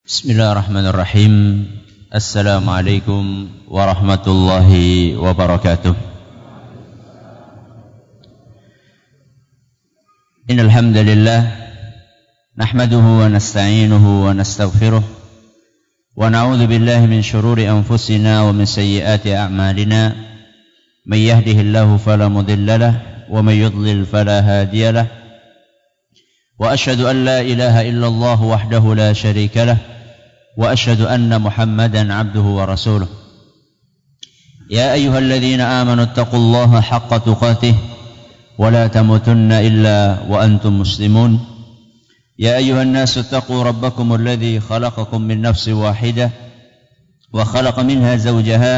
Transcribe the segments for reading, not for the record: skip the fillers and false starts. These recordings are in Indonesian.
Bismillahirrahmanirrahim. Assalamualaikum warahmatullahi wabarakatuh. Innal hamdalillah nahmaduhu wa nasta'inuhu wa nastaghfiruh wa na'udzu billahi min shururi anfusina wa min sayyiati a'malina. May yahdihillahu fala mudilla lahu wa may yudlil fala hadiya lahu. Wa asyhadu an la ilaha illallah wahdahu la syarika lahu wa asyhadu anna Muhammadan 'abduhu wa rasuluh. Ya ayyuhalladzina amanu taqullaha haqqa tuqatih wa la tamutunna illa wa antum muslimun. Ya ayyuhan nasu taqu rabbakumul ladzi khalaqakum min nafsin wahidah wa khalaqa minha zawjaha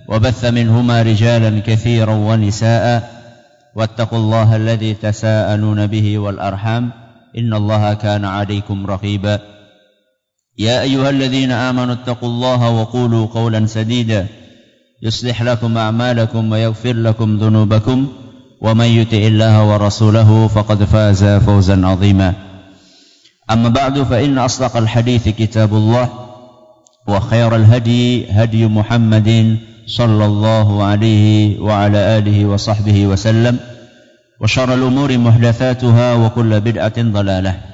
wa batha minhuma rijalan katsiran wa nisaa'a wattaqullaha alladzi tasaaluna bihi wal arham innallaha kana 'alaykum raqiba. Ya ayyuhalladzina amanu taqullaha wa qulu qawlan sadida yuslih lakum a'malakum wa yaghfir lakum dhunubakum wa may yuti'illaha wa rasulahu faqad faza fawzan 'azima. Amma ba'du fa inna asdaqal hadithi kitabullah wa khairal hadi hadi Muhammadin sallallahu alaihi wa ala alihi wa sahbihi wa sallam wa syarrul umuri muhdatsatuha wa kullu bid'atin dhalalah.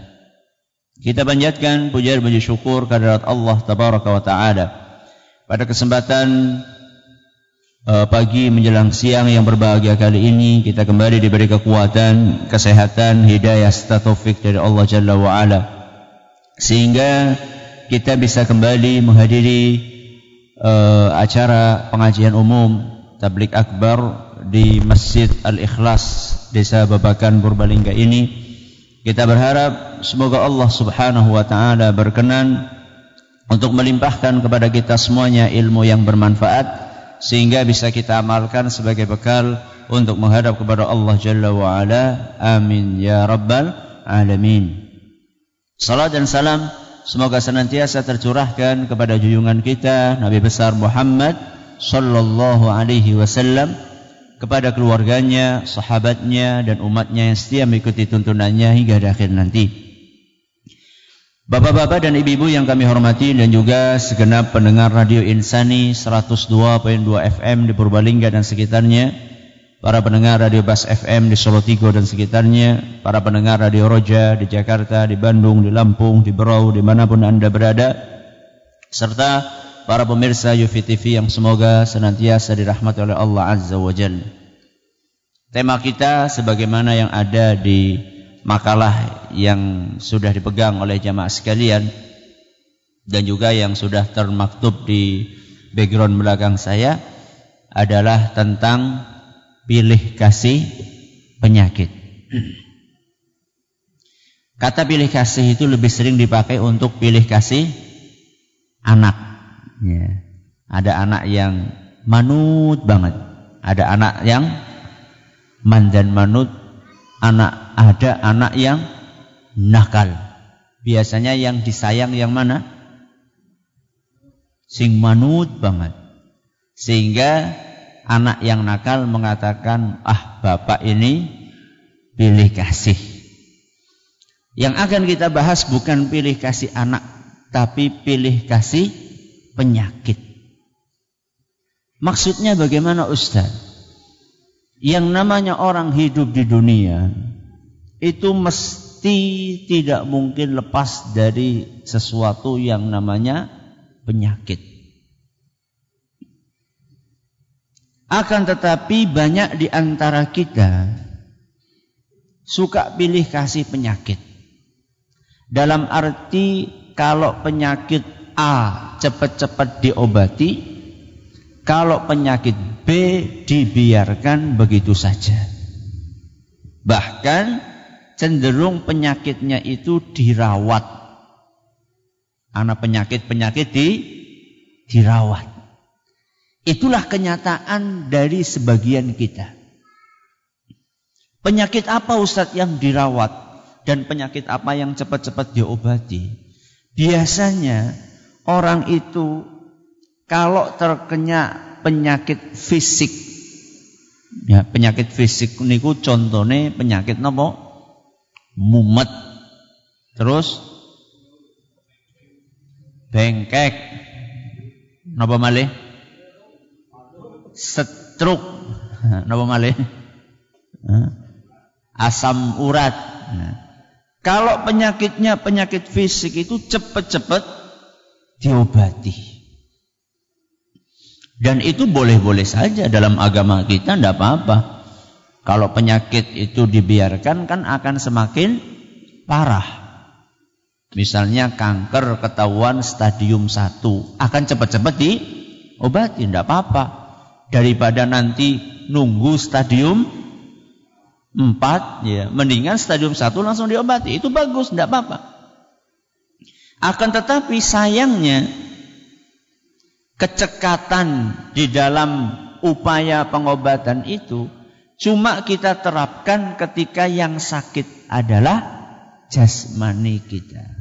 Kita panjatkan puja dan puji syukur kehadirat Allah tabaraka wa taala. Pada kesempatan pagi menjelang siang yang berbahagia kali ini, kita kembali diberi kekuatan, kesehatan, hidayah serta taufik dari Allah Jalla wa Ala, sehingga kita bisa kembali menghadiri acara pengajian umum Tabligh Akbar di Masjid Al-Ikhlas Desa Babakan Purbalingga ini. Kita berharap semoga Allah Subhanahu wa taala berkenan untuk melimpahkan kepada kita semuanya ilmu yang bermanfaat sehingga bisa kita amalkan sebagai bekal untuk menghadap kepada Allah Jalla wa Ala. Amin ya rabbal alamin. Salat dan salam semoga senantiasa tercurahkan kepada junjungan kita Nabi besar Muhammad sallallahu alaihi wasallam, kepada keluarganya, sahabatnya, dan umatnya yang setia mengikuti tuntunannya hingga akhir nanti. Bapak-bapak dan ibu-ibu yang kami hormati, dan juga segenap pendengar Radio Insani 102.2 FM di Purbalingga dan sekitarnya, para pendengar Radio Bas FM di Solo Tigo dan sekitarnya, para pendengar Radio Roja di Jakarta, di Bandung, di Lampung, di Berau, dimanapun Anda berada, serta para pemirsa Yufi TV yang semoga senantiasa dirahmati oleh Allah Azza wa Jalla. Tema kita sebagaimana yang ada di makalah yang sudah dipegang oleh jamaah sekalian dan juga yang sudah termaktub di background belakang saya adalah tentang pilih kasih penyakit. Kata pilih kasih itu lebih sering dipakai untuk pilih kasih anak. Ya. Ada anak yang manut banget, ada anak yang mandan manut, ada anak yang nakal. Biasanya yang disayang yang mana? Sing manut banget. Sehingga anak yang nakal mengatakan, bapak ini pilih kasih. Yang akan kita bahas bukan pilih kasih anak, tapi pilih kasih penyakit. Maksudnya bagaimana Ustaz? Yang namanya orang hidup di dunia itu mesti tidak mungkin lepas dari sesuatu yang namanya penyakit. Akan tetapi banyak di antara kita suka pilih kasih penyakit. Dalam arti kalau penyakit A cepat-cepat diobati, kalau penyakit B dibiarkan begitu saja. Bahkan cenderung penyakitnya itu dirawat. Anak penyakit dirawat. Itulah kenyataan dari sebagian kita. Penyakit apa Ustadz yang dirawat dan penyakit apa yang cepat-cepat diobati? Biasanya orang itu kalau terkena penyakit fisik, ya penyakit fisik niku contohnya penyakit napa? Mumet. Terus bengkek. Napa malih? Stroke. Napa malih? Asam urat. Kalau penyakitnya penyakit fisik itu cepet-cepet diobati. Dan itu boleh-boleh saja dalam agama kita, tidak apa-apa. Kalau penyakit itu dibiarkan kan akan semakin parah. Misalnya kanker ketahuan stadium 1, akan cepat-cepat diobati, tidak apa-apa. Daripada nanti nunggu stadium 4, ya, mendingan stadium 1 langsung diobati. Itu bagus, tidak apa-apa. Akan tetapi sayangnya kecekatan di dalam upaya pengobatan itu cuma kita terapkan ketika yang sakit adalah jasmani kita.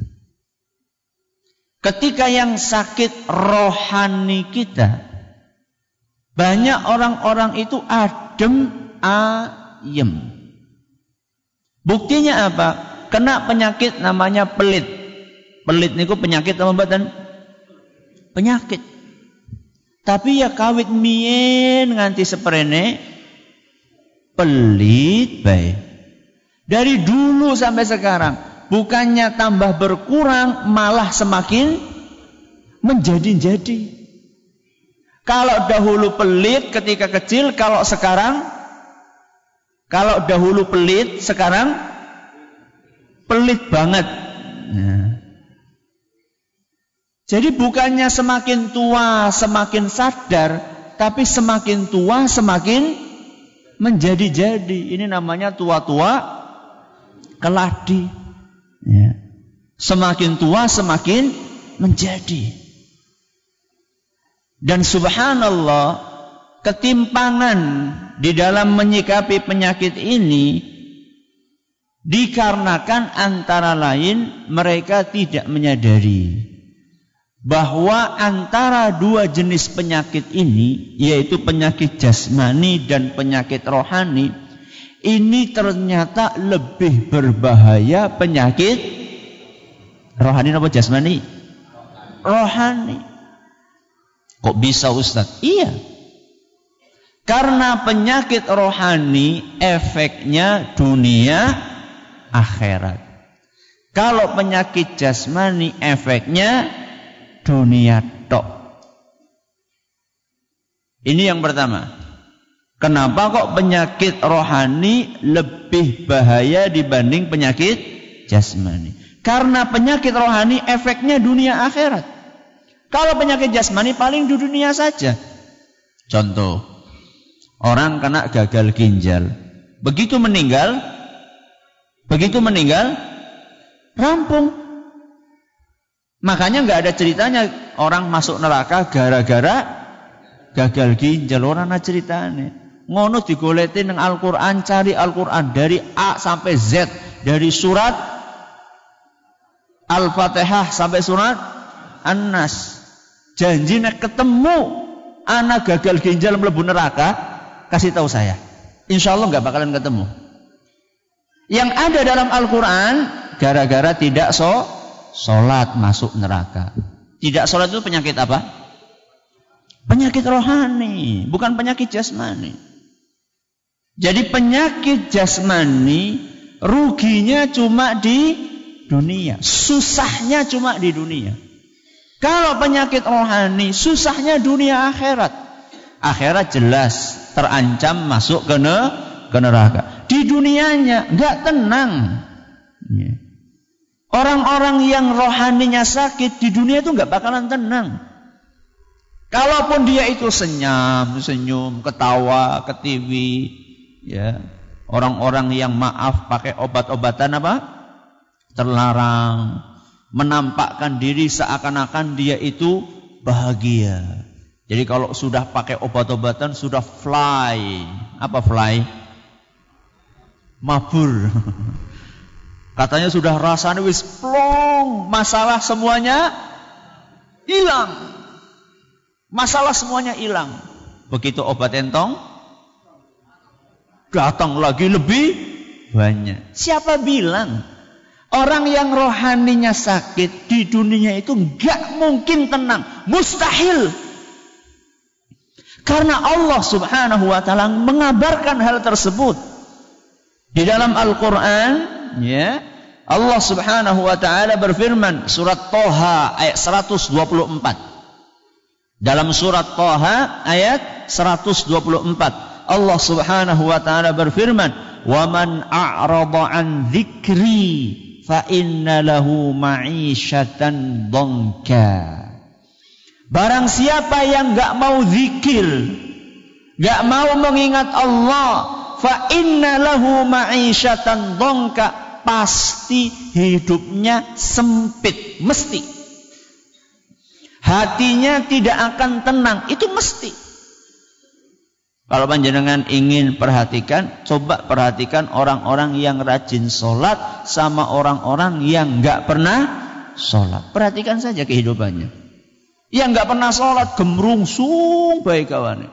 Ketika yang sakit rohani kita, banyak orang-orang itu adem ayem. Buktinya apa? Kena penyakit namanya pelit. Pelit niku penyakit apa mboten? Penyakit. Tapi ya kawit mien nganti seprene pelit bae. Dari dulu sampai sekarang bukannya tambah berkurang, malah semakin menjadi-jadi. Kalau dahulu pelit ketika kecil, kalau dahulu pelit, sekarang pelit banget. Nah. Jadi bukannya semakin tua semakin sadar, tapi semakin tua semakin menjadi-jadi. Ini namanya tua-tua keladi. Ya. Semakin tua semakin menjadi. Dan subhanallah, ketimpangan di dalam menyikapi penyakit ini dikarenakan antara lain mereka tidak menyadari bahwa antara dua jenis penyakit ini, yaitu penyakit jasmani dan penyakit rohani, ini ternyata lebih berbahaya penyakit rohani apa jasmani? Rohani. Kok bisa Ustaz? Iya. Karena penyakit rohani efeknya dunia akhirat. Kalau penyakit jasmani efeknya dunia tok. Ini yang pertama. Kenapa kok penyakit rohani lebih bahaya dibanding penyakit jasmani? Karena penyakit rohani efeknya dunia akhirat. Kalau penyakit jasmani paling di dunia saja. Contoh, orang kena gagal ginjal. Begitu meninggal, rampung. Makanya nggak ada ceritanya orang masuk neraka gara-gara gagal ginjal. Orang ada ceritanya. Ngono digoleti nang Al-Quran, cari Al-Quran dari A sampai Z, dari surat Al-Fatihah sampai surat An-Nas. Janji nek ketemu anak gagal ginjal mlebu neraka, kasih tahu saya. Insya Allah nggak bakalan ketemu. Yang ada dalam Al-Quran, gara-gara tidak sholat masuk neraka. Tidak sholat itu penyakit apa? Penyakit rohani, bukan penyakit jasmani. Jadi penyakit jasmani ruginya cuma di dunia, susahnya cuma di dunia. Kalau penyakit rohani susahnya dunia akhirat. Akhirat jelas terancam masuk ke neraka. Di dunianya nggak tenang. Orang-orang yang rohaninya sakit di dunia itu nggak bakalan tenang. Kalaupun dia itu senyum, ketawa, ketiwi, ya, orang-orang yang maaf pakai obat-obatan apa? Terlarang, menampakkan diri seakan-akan dia itu bahagia. Jadi kalau sudah pakai obat-obatan sudah fly. Apa fly? Mabur. Katanya sudah rasanya wis plong, masalah semuanya hilang. Masalah semuanya hilang. Begitu obat entong, datang lagi lebih banyak. Siapa bilang Orang yang rohaninya sakit di dunia itu nggak mungkin tenang, mustahil. Karena Allah Subhanahu wa taala mengabarkan hal tersebut di dalam Al-Qur'an, ya. Allah Subhanahu wa taala berfirman surat Thaha ayat 124. Dalam surat Thaha ayat 124 Allah Subhanahu wa taala berfirman, "Wa man a'rada 'an dzikri fa inna lahu ma'isyatan dhanka." Barang siapa yang enggak mau zikir, enggak mau mengingat Allah, fa inna lahu ma'isyatan dhanka, pasti hidupnya sempit, mesti. Hatinya tidak akan tenang, itu mesti. Kalau panjenengan ingin perhatikan, coba perhatikan orang-orang yang rajin sholat sama orang-orang yang nggak pernah sholat. Perhatikan saja kehidupannya. Yang nggak pernah sholat, gemrungsung baik kawannya.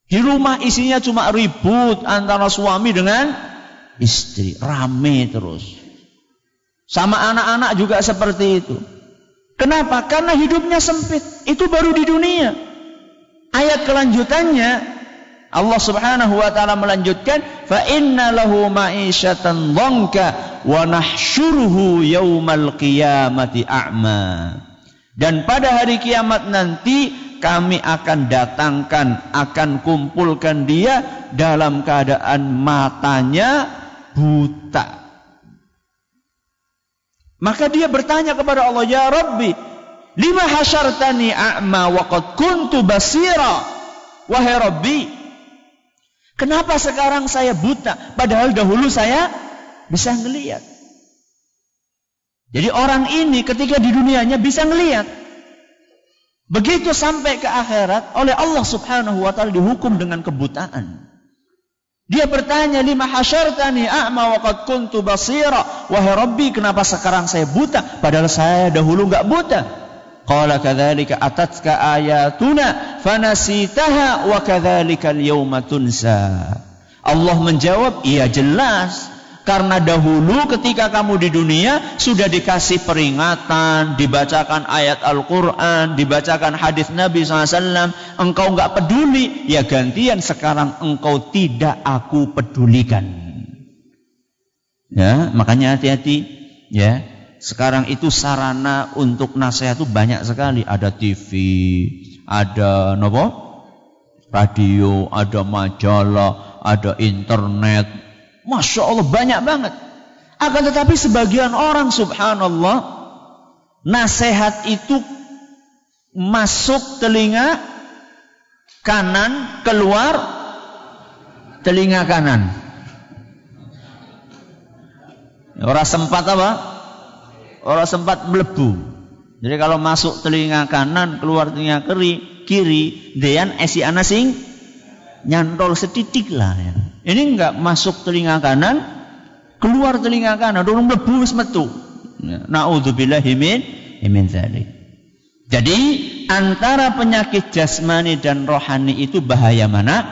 Di rumah isinya cuma ribut antara suami dengan istri, rame terus. Sama anak-anak juga seperti itu. Kenapa? Karena hidupnya sempit. Itu baru di dunia. Ayat kelanjutannya Allah Subhanahu wa taala melanjutkan, fa inna lahu ma'isyatan dhanka wa nahsyuruhu yaumal qiyamati a'ma. Dan pada hari kiamat nanti kami akan datangkan, akan kumpulkan dia dalam keadaan matanya buta. Maka dia bertanya kepada Allah, "Ya Rabbi, lima hasyartani a'ma wa qad kuntu basira?" Wahai Rabbi, kenapa sekarang saya buta padahal dahulu saya bisa ngelihat? Jadi orang ini ketika di dunianya bisa ngelihat. Begitu sampai ke akhirat oleh Allah Subhanahu wa taala dihukum dengan kebutaan. Dia bertanya, "Lima hasyartani a'ma wa qad kuntu basira?" Wahai Rabbi, kenapa sekarang saya buta padahal saya dahulu enggak buta? Qala kadzalika atatka ayatuna fanasitaha wa kadzalika al-yawma tunsa. Allah menjawab, iya jelas. Karena dahulu ketika kamu di dunia sudah dikasih peringatan, dibacakan ayat Al-Quran, dibacakan hadis Nabi SAW, engkau enggak peduli, ya gantian sekarang engkau tidak aku pedulikan. Ya, makanya hati-hati, ya. Sekarang itu sarana untuk nasihat itu banyak sekali. Ada TV, ada radio, ada majalah, ada internet. Masya Allah banyak banget. Akan tetapi sebagian orang subhanallah, nasihat itu masuk telinga kanan, keluar telinga kanan. Orang sempat apa? Orang sempat melebu. Jadi kalau masuk telinga kanan, keluar telinga kiri, dean esi anasing nyantol setitik lah ya. Ini enggak masuk telinga kanan, keluar telinga kanan, dorong mlebu wis metu. Nauzubillahi min dzalik. Jadi antara penyakit jasmani dan rohani itu bahaya mana?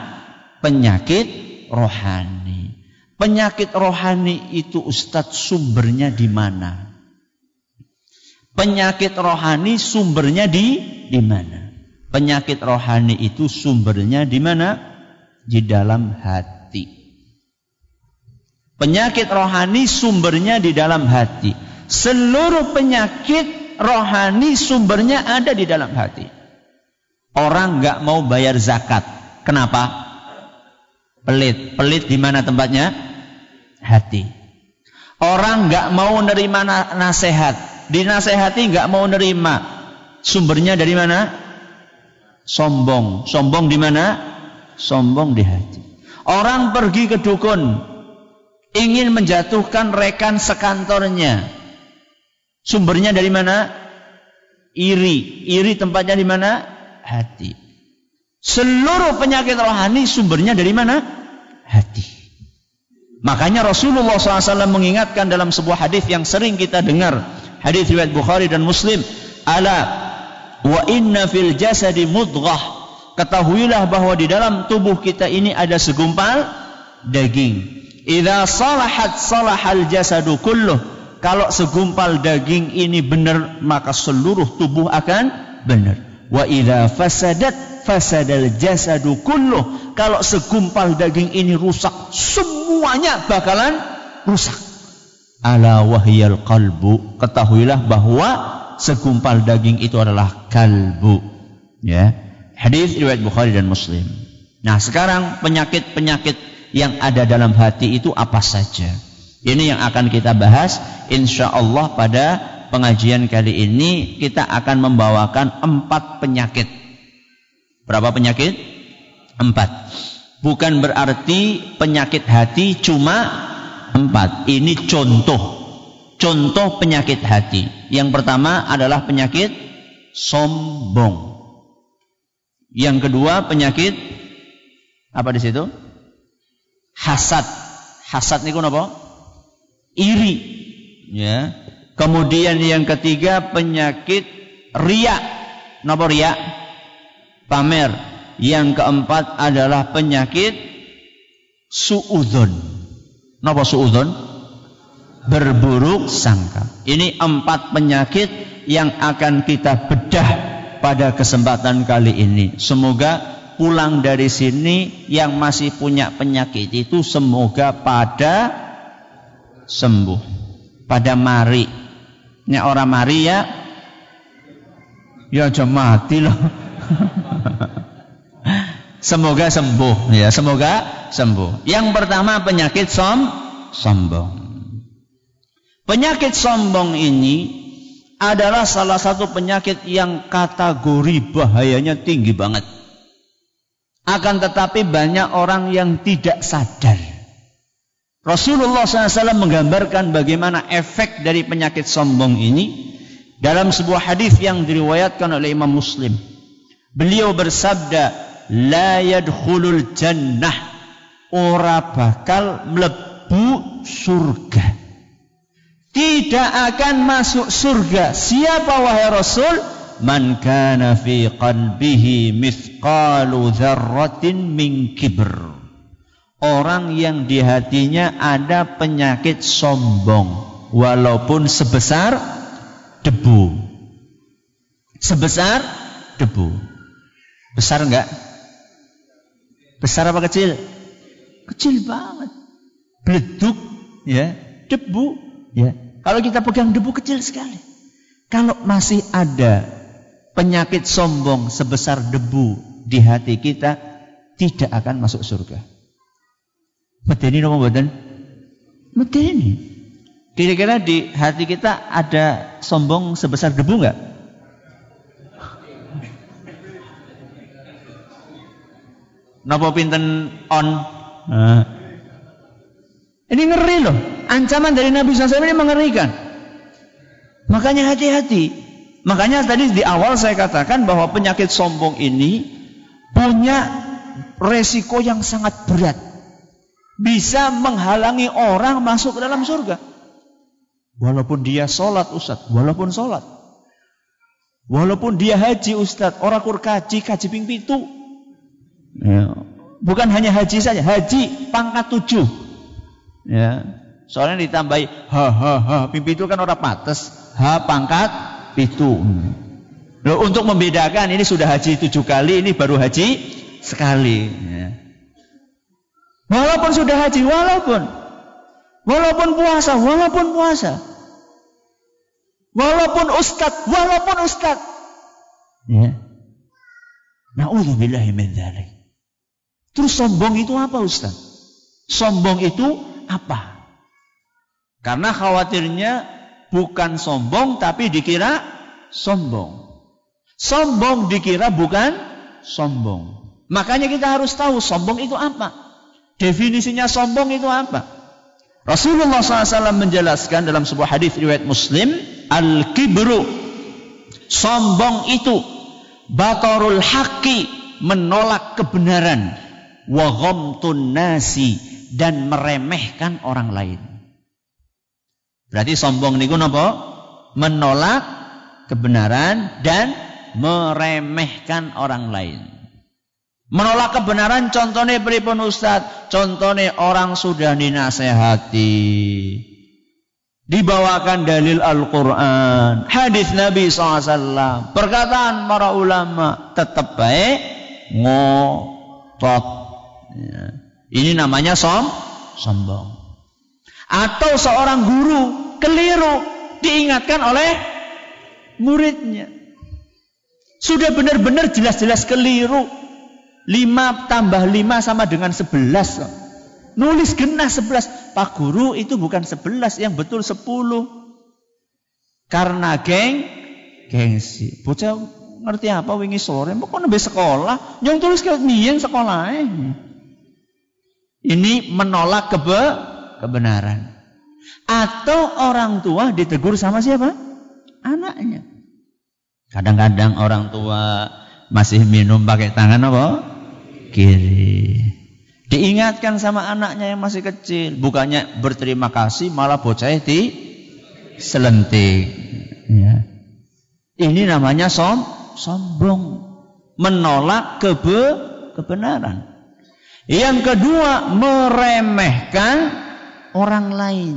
Penyakit rohani. Penyakit rohani itu Ustadz sumbernya di mana? Penyakit rohani sumbernya di mana? Penyakit rohani itu sumbernya di mana? Di dalam hati. Penyakit rohani sumbernya di dalam hati. Seluruh penyakit rohani sumbernya ada di dalam hati. Orang nggak mau bayar zakat. Kenapa? Pelit. Pelit di mana tempatnya? Hati. Orang nggak mau nerima nasihat. Dinasehati nggak mau nerima. Sumbernya dari mana? Sombong. Sombong di mana? Sombong di hati. Orang pergi ke dukun, ingin menjatuhkan rekan sekantornya. Sumbernya dari mana? Iri. Iri tempatnya di mana? Hati. Seluruh penyakit rohani sumbernya dari mana? Hati. Makanya Rasulullah SAW mengingatkan dalam sebuah hadis yang sering kita dengar. Hadis riwayat Bukhari dan Muslim. Ala wa inna fil jasadi mudghah. Ketahuilah bahwa di dalam tubuh kita ini ada segumpal daging. Idza salahat salahal jasadu kulluh. Kalau segumpal daging ini benar, maka seluruh tubuh akan benar. Wa idza fasadat fasadal jasadu kulluh. Kalau segumpal daging ini rusak, semuanya bakalan rusak. Ala wahyal qalbu. Ketahuilah bahwa segumpal daging itu adalah kalbu. Ya. Hadis riwayat Bukhari dan Muslim. Nah, sekarang penyakit-penyakit yang ada dalam hati itu apa saja? Ini yang akan kita bahas insyaallah pada pengajian kali ini. Kita akan membawakan 4 penyakit. Berapa penyakit? 4. Bukan berarti penyakit hati cuma 4. Ini contoh penyakit hati. Yang pertama adalah penyakit sombong. Yang kedua penyakit apa di situ? Hasad. Hasad niku napa? Iri, ya. Kemudian yang ketiga penyakit riya. Napa riya? Pamer. Yang keempat adalah penyakit suudzon. Napa suudzon? Berburuk sangka. Ini 4 penyakit yang akan kita bedah pada kesempatan kali ini. Semoga pulang dari sini yang masih punya penyakit itu semoga pada sembuh, pada mari. Nek orang mari ya aja mati loh. Semoga sembuh ya, semoga sembuh. Yang pertama penyakit sombong. Penyakit sombong ini adalah salah satu penyakit yang kategori bahayanya tinggi banget. Akan tetapi banyak orang yang tidak sadar. Rasulullah SAW menggambarkan bagaimana efek dari penyakit sombong ini dalam sebuah hadis yang diriwayatkan oleh Imam Muslim. Beliau bersabda, la yadkhulul jannah, ora bakal mlebu surga. Tidak akan masuk surga. Siapa wahai Rasul? Man kana fi qalbihi mithqalu dzarratin min kibr. Orang yang di hatinya ada penyakit sombong, walaupun sebesar debu. Sebesar debu. Besar enggak? Besar apa kecil? Kecil banget. Bleduk, ya, debu, ya. Kalau kita pegang debu kecil sekali. Kalau masih ada penyakit sombong sebesar debu di hati kita, tidak akan masuk surga. Medeni napa mboten? Medeni. Kira-kira di hati kita ada sombong sebesar debu enggak? Napa pinten on? Ini ngeri loh. Ancaman dari Nabi SAW ini mengerikan. Makanya hati-hati. Makanya tadi di awal saya katakan bahwa penyakit sombong ini punya resiko yang sangat berat. Bisa menghalangi orang masuk ke dalam surga. Walaupun dia sholat Ustaz, walaupun sholat. Walaupun dia haji Ustaz, orang kur kaji ping 7. Ya. Bukan hanya haji saja, haji pangkat 7. Ya. Soalnya ditambahi ping 7 kan orang pates, pangkat 7. Loh, untuk membedakan ini sudah haji 7 kali, ini baru haji sekali. Ya. Walaupun sudah haji, walaupun puasa, walaupun ustad. Ya. Na'udzubillahi min dzalik. Terus sombong itu apa Ustaz? Sombong itu apa? Karena khawatirnya bukan sombong tapi dikira sombong. Sombong dikira bukan sombong. Makanya kita harus tahu sombong itu apa. Definisinya sombong itu apa? Rasulullah SAW menjelaskan dalam sebuah hadis riwayat Muslim, al-kibru, sombong itu batarul haqqi, menolak kebenaran, wa ghamtun nasi, dan meremehkan orang lain. Berarti sombong niku napa? Menolak kebenaran dan meremehkan orang lain. Menolak kebenaran contohnya pripun Ustaz? Contohnya orang sudah dinasehati. Dibawakan dalil Al-Quran, hadis Nabi SAW, perkataan para ulama, tetap baik ngotot. Ya. Ini namanya sombong. Atau seorang guru keliru diingatkan oleh muridnya. Sudah benar-benar jelas-jelas keliru. 5 tambah 5 sama dengan 11. Nulis genah 11. Pak guru itu bukan 11, yang betul 10. Karena gengsi. Bocah ngerti apa wingi sore? Kok nembe sekolah? Yang tulis ke mien sekolah. Ini menolak kebenaran. Atau orang tua ditegur sama siapa? Anaknya. Kadang-kadang orang tua masih minum pakai tangan apa? Kiri. Diingatkan sama anaknya yang masih kecil. Bukannya berterima kasih, malah bocah selentik. Ya. Ini namanya sombong. Menolak kebenaran. Yang kedua, meremehkan orang lain.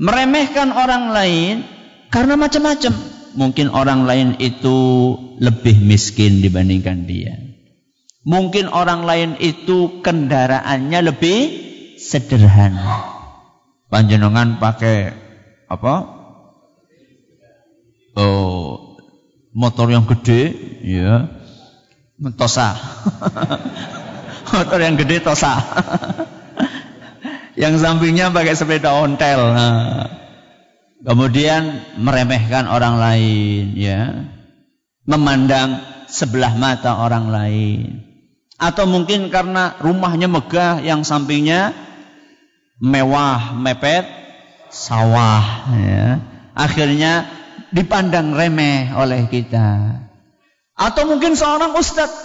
Meremehkan orang lain karena macam-macam. Mungkin orang lain itu lebih miskin dibandingkan dia. Mungkin orang lain itu kendaraannya lebih sederhana. Panjenengan pakai apa? Oh, motor yang gede, ya. Tosa. Motor yang gede Tosa. Yang sampingnya pakai sepeda ontel. Nah. Kemudian meremehkan orang lain, ya. Memandang sebelah mata orang lain. Atau mungkin karena rumahnya megah, yang sampingnya mewah, mepet sawah, ya. Akhirnya dipandang remeh oleh kita. Atau mungkin seorang ustadz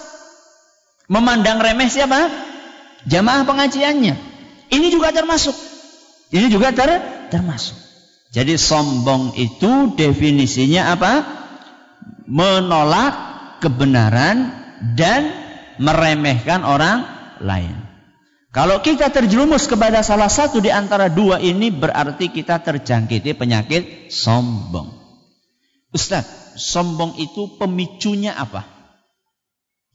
memandang remeh siapa? Jamaah pengajiannya. Ini juga termasuk. Ini juga termasuk. Jadi sombong itu definisinya apa? Menolak kebenaran dan meremehkan orang lain. Kalau kita terjerumus kepada salah satu di antara dua ini, berarti kita terjangkiti penyakit sombong. Ustaz, sombong itu pemicunya apa?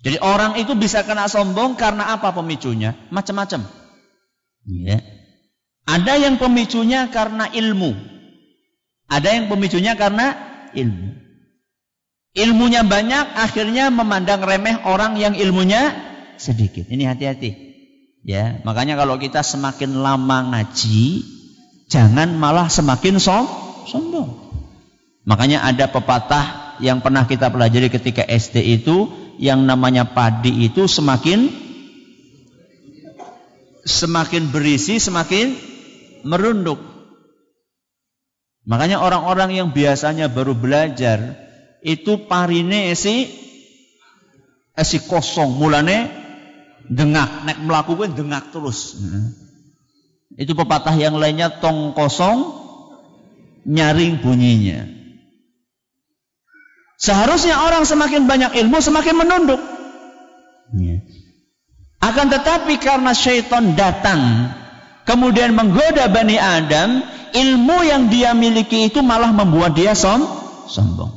Jadi orang itu bisa kena sombong karena apa pemicunya? Macam-macam. Ya. Ada yang pemicunya karena ilmu. Ada yang pemicunya karena ilmu. Ilmunya banyak, akhirnya memandang remeh orang yang ilmunya sedikit. Ini hati-hati. Ya, makanya kalau kita semakin lama ngaji, jangan malah semakin sombong. Makanya ada pepatah yang pernah kita pelajari ketika SD itu, yang namanya padi itu semakin berisi, semakin merunduk. Makanya orang-orang yang biasanya baru belajar itu parine esi kosong, mulane dengak, nek mlaku kuwi dengak terus. Itu pepatah yang lainnya, tong kosong nyaring bunyinya. Seharusnya orang semakin banyak ilmu semakin menunduk. Akan tetapi karena syaitan datang kemudian menggoda Bani Adam, ilmu yang dia miliki itu malah membuat dia sombong.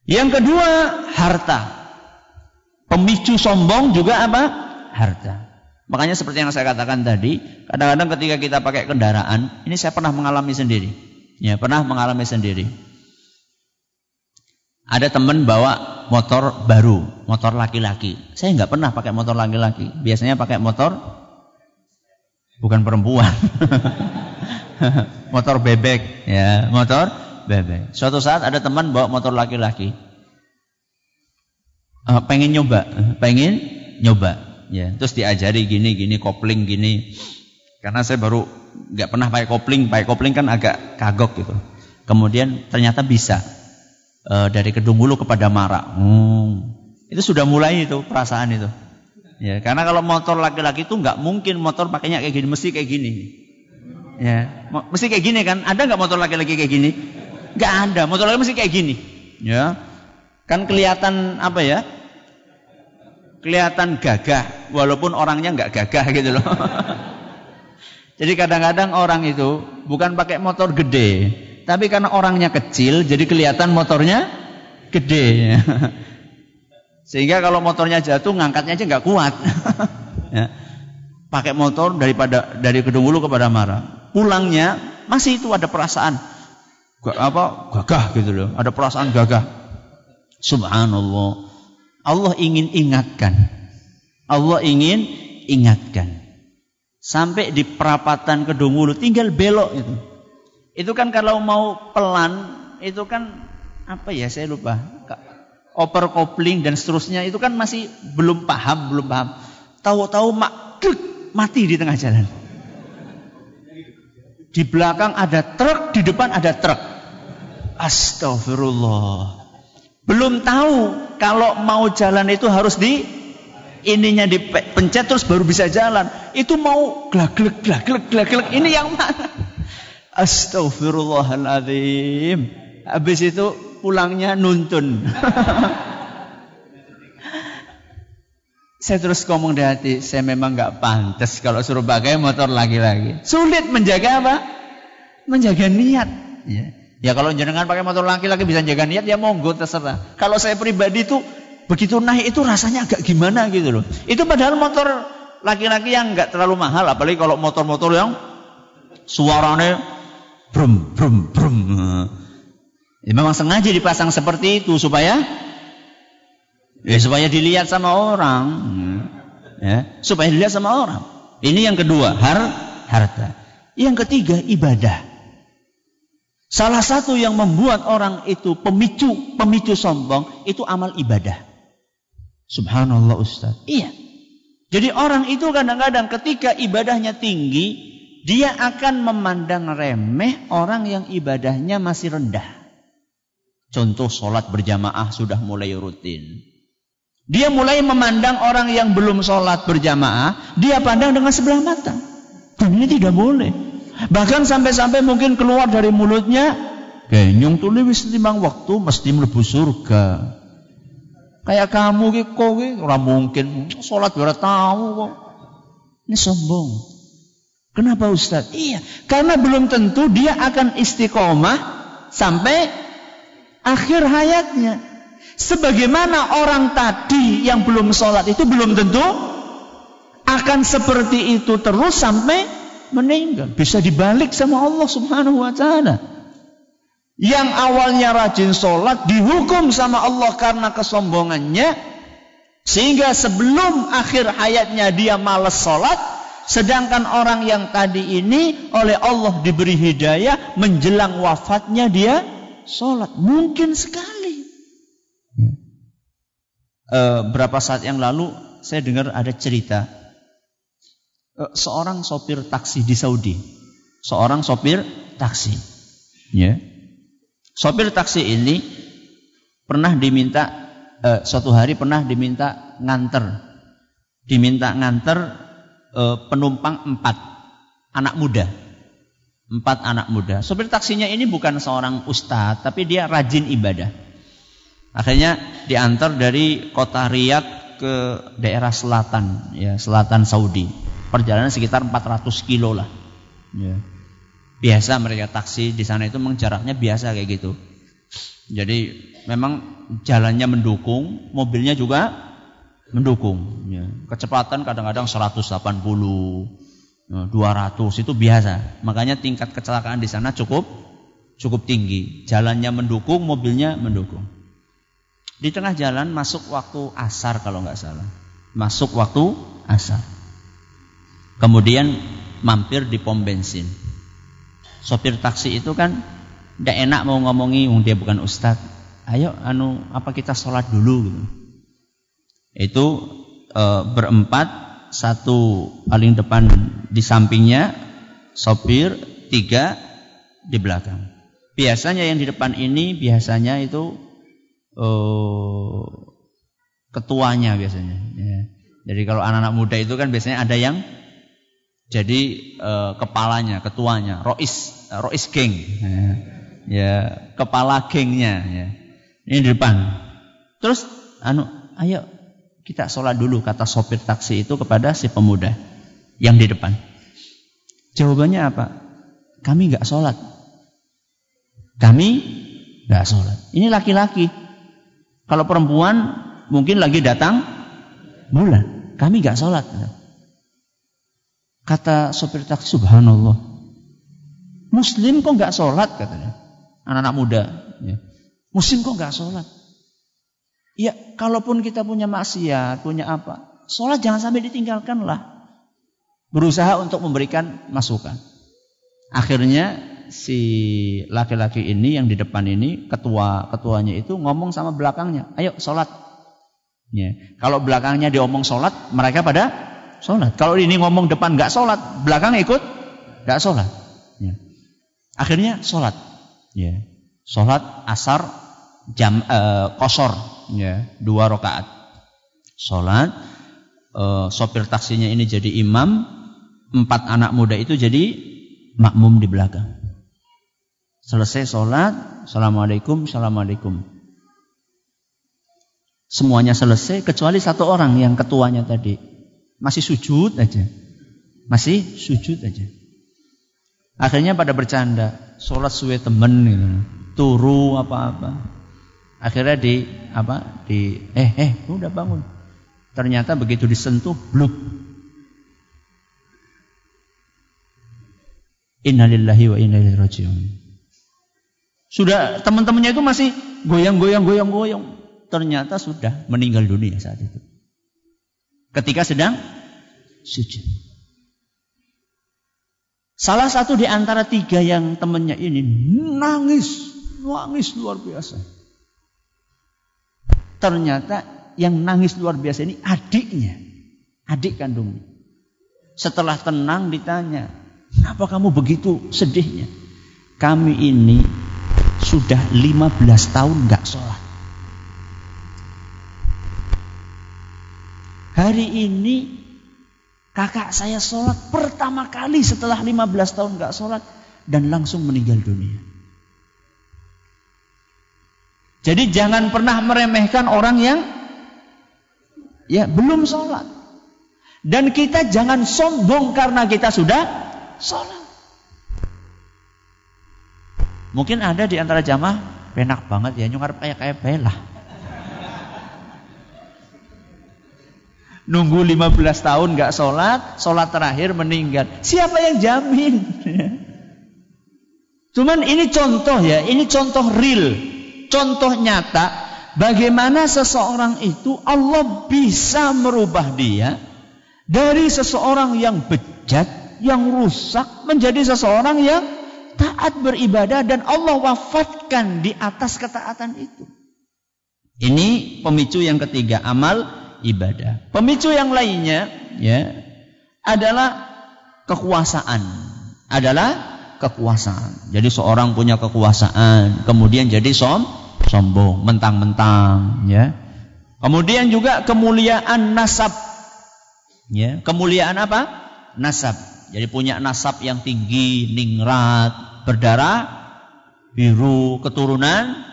Yang kedua, harta. Pemicu sombong juga apa? Harta. Makanya seperti yang saya katakan tadi, kadang-kadang ketika kita pakai kendaraan, ini saya pernah mengalami sendiri. Ya, pernah mengalami sendiri. Ada teman bawa motor baru, motor laki-laki. Saya nggak pernah pakai motor laki-laki. Biasanya pakai motor bukan perempuan. Motor bebek, ya, motor bebek. Suatu saat ada teman bawa motor laki-laki. Pengen nyoba, ya. Terus diajari gini, kopling gini. Karena saya baru nggak pernah pakai kopling kan agak kagok gitu. Kemudian ternyata bisa. Dari Kedung Hulu kepada Marak. Itu sudah mulai itu perasaan itu. Ya, karena kalau motor laki-laki itu nggak mungkin motor pakainya kayak gini, mesti kayak gini. Ya, mesti kayak gini kan? Ada nggak motor laki-laki kayak gini? Nggak ada. Motor laki mesti kayak gini. Ya, kan kelihatan apa ya? Kelihatan gagah, walaupun orangnya nggak gagah gitu loh. Jadi kadang-kadang orang itu bukan pakai motor gede, tapi karena orangnya kecil, jadi kelihatan motornya gede. Sehingga kalau motornya jatuh, ngangkatnya aja nggak kuat. Ya. Pakai motor dari Kedung Wulu ke Padamara. Pulangnya masih itu ada perasaan gagah gitu loh. Ada perasaan gagah. Subhanallah. Allah ingin ingatkan. Allah ingin ingatkan. Sampai di perapatan Kedung Wulu tinggal belok itu. Itu kan kalau mau pelan, itu kan apa ya, saya lupa. Overcoupling dan seterusnya itu kan masih belum paham. Tahu-tahu mati di tengah jalan. Di belakang ada truk, di depan ada truk. Astagfirullah. Belum tahu kalau mau jalan itu harus ininya dipencet terus baru bisa jalan. Itu mau glak-glek. Ini yang mana? Astagfirullahaladzim. Habis itu pulangnya nuntun. Saya terus ngomong di hati, saya memang gak pantas kalau suruh pakai motor laki-laki. Sulit menjaga apa? Menjaga niat. Ya kalau jenengan pakai motor laki-laki bisa jaga niat, ya monggo terserah. Kalau saya pribadi tuh begitu naik itu rasanya agak gimana gitu loh. Itu padahal motor laki-laki yang nggak terlalu mahal, apalagi kalau motor-motor yang suaranya brum. Ya, memang sengaja dipasang seperti itu supaya dilihat sama orang. Ya, supaya dilihat sama orang. Ini yang kedua, harta. Yang ketiga, ibadah. Salah satu yang membuat orang itu pemicu sombong itu amal ibadah. Subhanallah Ustaz. Iya. Jadi orang itu kadang-kadang ketika ibadahnya tinggi, dia akan memandang remeh orang yang ibadahnya masih rendah. Contoh sholat berjamaah sudah mulai rutin. Dia mulai memandang orang yang belum sholat berjamaah, dia pandang dengan sebelah mata. Dan ini tidak boleh. Bahkan sampai-sampai mungkin keluar dari mulutnya, genyong tuh wis timbang waktu mesti mlebu surga. Kayak kamu ki kowe ora mungkin salat ora tahu kok. Ini sombong. Kenapa Ustaz? Iya, karena belum tentu dia akan istiqomah sampai akhir hayatnya. Sebagaimana orang tadi yang belum sholat itu belum tentu akan seperti itu terus sampai meninggal. Bisa dibalik sama Allah Subhanahu wa ta'ala. Yang awalnya rajin sholat dihukum sama Allah karena kesombongannya, sehingga sebelum akhir hayatnya dia malas sholat. Sedangkan orang yang tadi ini oleh Allah diberi hidayah, menjelang wafatnya dia sholat. Mungkin sekali. Berapa saat yang lalu saya dengar ada cerita seorang sopir taksi di Saudi. Seorang sopir taksi, ya. Sopir taksi ini pernah diminta suatu hari pernah diminta nganter penumpang 4 anak muda. Sopir taksinya ini bukan seorang ustadz, tapi dia rajin ibadah. Akhirnya diantar dari kota Riyadh ke daerah selatan, ya, selatan Saudi. Perjalanan sekitar 400 kilo lah. Ya. Biasa mereka taksi di sana itu memang jaraknya biasa kayak gitu. Jadi memang jalannya mendukung, mobilnya juga mendukung. Ya. Kecepatan kadang-kadang 180, 200 itu biasa. Makanya tingkat kecelakaan di sana cukup tinggi. Jalannya mendukung, mobilnya mendukung. Di tengah jalan masuk waktu asar kalau nggak salah. Masuk waktu asar. Kemudian mampir di pom bensin. Sopir taksi itu kan tidak enak mau ngomongi, dia bukan ustadz. Ayo, apa kita sholat dulu gitu. Itu berempat, satu paling depan di sampingnya, sopir, 3 di belakang. Biasanya yang di depan ini biasanya itu ketuanya biasanya. Ya. Jadi kalau anak-anak muda itu kan biasanya ada yang jadi kepalanya, ketuanya, rois geng, ya, kepala gengnya, ya. Ini di depan. Terus, ayo kita sholat dulu, kata sopir taksi itu kepada si pemuda yang di depan. Jawabannya apa? Kami nggak sholat. Kami nggak sholat. Ini laki-laki. Kalau perempuan mungkin lagi datang bulan. Kami nggak sholat. Kata sopir taksi, subhanallah. Muslim kok nggak sholat katanya. Anak-anak muda. Ya. Muslim kok nggak sholat? Ya, kalaupun kita punya maksiat, punya apa, sholat jangan sampai ditinggalkan lah. Berusaha untuk memberikan masukan. Akhirnya si laki-laki ini yang di depan ini, ketuanya itu ngomong sama belakangnya, ayo sholat. Ya. Kalau belakangnya diomong sholat, mereka pada sholat. Kalau ini ngomong depan nggak sholat, belakang ikut nggak sholat. Ya. Akhirnya sholat. Ya. Sholat asar jam qashar, ya, 2 rakaat. Sholat, sopir taksinya ini jadi imam, 4 anak muda itu jadi makmum di belakang. Selesai sholat, assalamualaikum, assalamualaikum. Semuanya selesai kecuali 1 orang yang ketuanya tadi masih sujud aja, masih sujud aja. Akhirnya pada bercanda, sholat suwe temen gitu, turu apa-apa. Akhirnya udah bangun. Ternyata begitu disentuh, bluk. Innalillahi wa inna ilaihi raji'un. Sudah teman-temannya itu masih goyang. Ternyata sudah meninggal dunia saat itu. Ketika sedang sujud. Salah satu di antara 3 yang temannya ini nangis luar biasa. Ternyata yang nangis luar biasa ini adiknya, adik kandungnya. Setelah tenang ditanya, kenapa kamu begitu sedihnya? Kami ini sudah 15 tahun gak sholat. Hari ini kakak saya sholat pertama kali setelah 15 tahun gak sholat dan langsung meninggal dunia. Jadi jangan pernah meremehkan orang yang belum sholat. Dan kita jangan sombong karena kita sudah sholat. Mungkin ada di antara jamaah penak banget ya, nyungar kayak belah. Nunggu 15 tahun gak sholat, sholat terakhir meninggal. Siapa yang jamin? Cuman ini contoh ya, ini contoh real. Contoh nyata bagaimana seseorang itu Allah bisa merubah dia dari seseorang yang bejat, yang rusak menjadi seseorang yang taat beribadah dan Allah wafatkan di atas ketaatan itu. Ini pemicu yang ketiga, amal ibadah. Pemicu yang lainnya ya adalah kekuasaan. Jadi seorang punya kekuasaan, kemudian jadi sombong, mentang-mentang, ya. Kemudian juga kemuliaan nasab, ya. Kemuliaan apa? Nasab. Jadi punya nasab yang tinggi, ningrat, berdarah biru, keturunan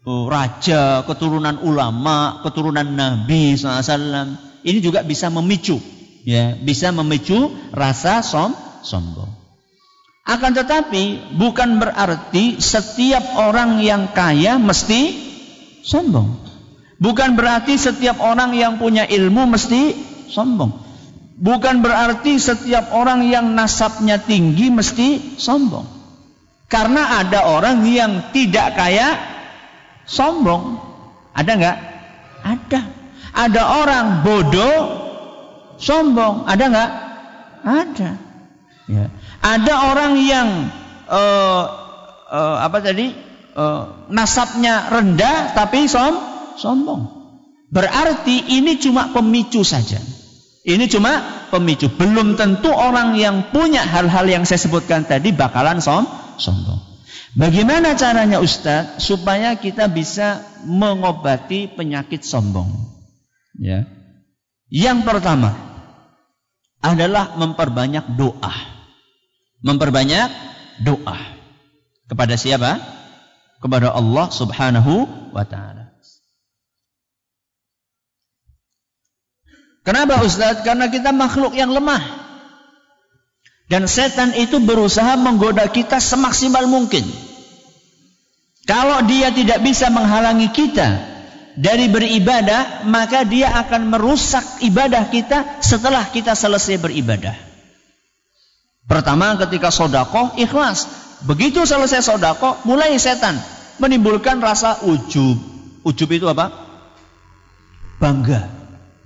raja, keturunan ulama, keturunan Nabi SAW. Ini juga bisa memicu, ya, bisa memicu rasa sombong. Akan tetapi bukan berarti setiap orang yang kaya mesti sombong. Bukan berarti setiap orang yang punya ilmu mesti sombong. Bukan berarti setiap orang yang nasabnya tinggi mesti sombong. Karena ada orang yang tidak kaya sombong. Ada enggak? Ada. Ada orang bodoh sombong. Ada enggak? Ada. Ya. Ada orang yang nasabnya rendah tapi sombong. Berarti ini cuma pemicu saja. Ini cuma pemicu. Belum tentu orang yang punya hal-hal yang saya sebutkan tadi bakalan sombong. Bagaimana caranya Ustaz supaya kita bisa mengobati penyakit sombong? Ya. Yang pertama adalah memperbanyak doa. Memperbanyak doa. Kepada siapa? Kepada Allah Subhanahu wa ta'ala. Kenapa Ustaz? Karena kita makhluk yang lemah. Dan setan itu berusaha menggoda kita semaksimal mungkin. Kalau dia tidak bisa menghalangi kita dari beribadah, maka dia akan merusak ibadah kita setelah kita selesai beribadah. Pertama, ketika sedekah ikhlas. Begitu selesai sedekah, mulai setan menimbulkan rasa ujub. Ujub itu apa? Bangga.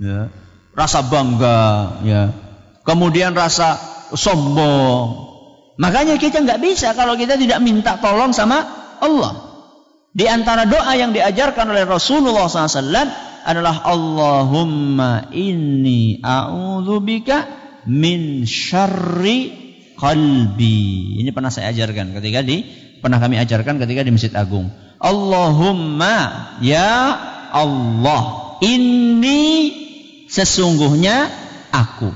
Ya. Rasa bangga. Ya. Kemudian rasa sombong. Makanya kita nggak bisa kalau kita tidak minta tolong sama Allah. Di antara doa yang diajarkan oleh Rasulullah SAW adalah Allahumma inni a'udzubika min syarri qalbi. Ini pernah saya ajarkan pernah kami ajarkan ketika di Masjid Agung. Allahumma ya Allah, inni sesungguhnya aku.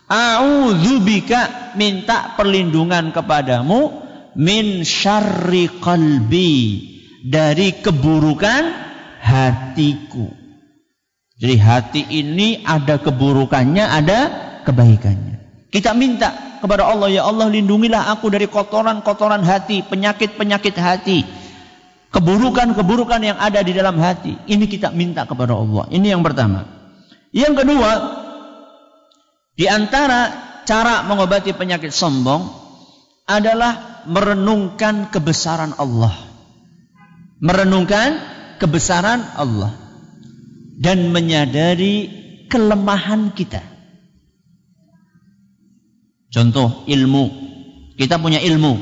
A'udzubika, minta perlindungan kepadamu, min syarri qalbi, dari keburukan hatiku. Jadi hati ini ada keburukannya, ada kebaikannya. Kita minta kepada Allah, ya Allah lindungilah aku dari kotoran-kotoran hati, penyakit-penyakit hati, keburukan-keburukan yang ada di dalam hati. Ini kita minta kepada Allah. Ini yang pertama. Yang kedua, di antara cara mengobati penyakit sombong adalah merenungkan kebesaran Allah. Merenungkan kebesaran Allah. Dan menyadari kelemahan kita. Contoh ilmu. Kita punya ilmu.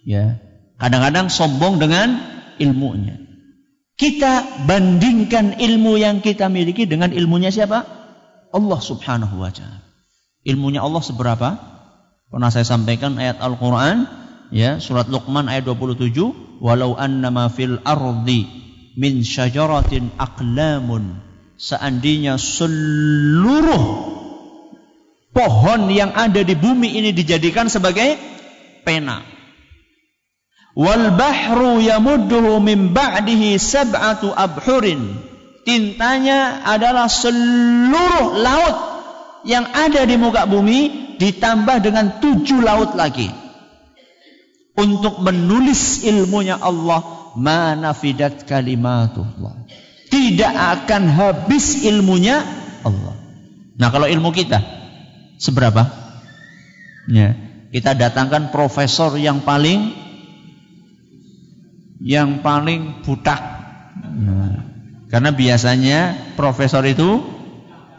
Ya. Kadang-kadang sombong dengan ilmunya. Kita bandingkan ilmu yang kita miliki dengan ilmunya siapa? Allah subhanahu wa ta'ala. Ilmunya Allah seberapa? Pernah saya sampaikan ayat Al-Quran, ya, surat Luqman ayat 27, walau annama fil ardi min syajaratin aqlamun, seandainya seluruh pohon yang ada di bumi ini dijadikan sebagai pena. Wal bahru yamudduhu min ba'dihi sab'atu abhurin, tintanya adalah seluruh laut yang ada di muka bumi ditambah dengan 7 laut lagi. Untuk menulis ilmunya Allah, ma nafidat kalimatullah, tidak akan habis ilmunya Allah. Nah, kalau ilmu kita seberapa? Ya, kita datangkan profesor yang paling butak. Nah, karena biasanya profesor itu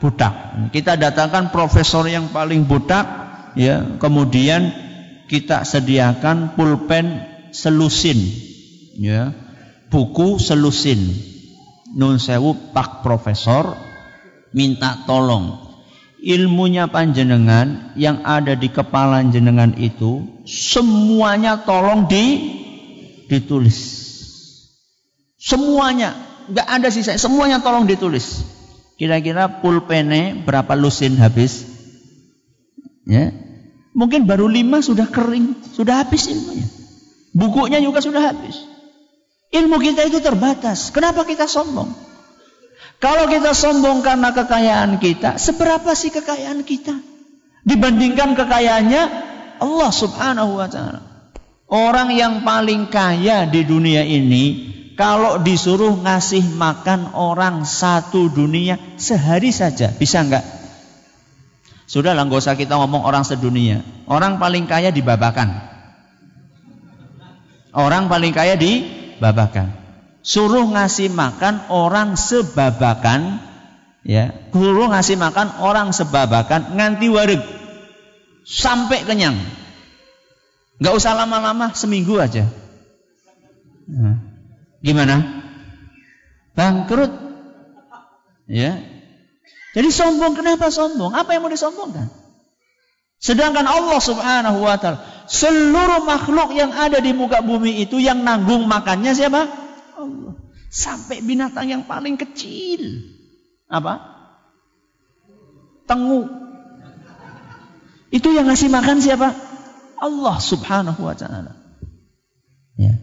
butak. Kita datangkan profesor yang paling butak, ya. Kemudian kita sediakan pulpen selusin, ya. Buku selusin. Nun sewu Pak Profesor, minta tolong. Ilmunya panjenengan yang ada di kepala jenengan itu semuanya tolong ditulis. Semuanya, enggak ada sisa, semuanya tolong ditulis. Kira-kira pulpennya berapa lusin habis? Ya. Mungkin baru 5 sudah kering, sudah habis ilmunya. Bukunya juga sudah habis. Ilmu kita itu terbatas. Kenapa kita sombong? Kalau kita sombong karena kekayaan kita, seberapa sih kekayaan kita dibandingkan kekayaannya Allah subhanahu wa ta'ala? Orang yang paling kaya di dunia ini, kalau disuruh ngasih makan orang satu dunia sehari saja, bisa enggak? Sudahlah, enggak usah kita ngomong orang sedunia. Orang paling kaya di Babakan. Orang paling kaya di Babakan. Suruh ngasih makan orang sebabakan, ya. Suruh ngasih makan orang sebabakan nganti wareg sampai kenyang. Enggak usah lama-lama, seminggu aja. Nah, gimana? Bangkrut. Ya. Jadi sombong, kenapa sombong? Apa yang mau disombongkan? Sedangkan Allah subhanahu wa ta'ala, seluruh makhluk yang ada di muka bumi itu yang nanggung makannya siapa? Allah. Sampai binatang yang paling kecil. Apa? Tengu. Itu yang ngasih makan siapa? Allah subhanahu wa ta'ala. Ya.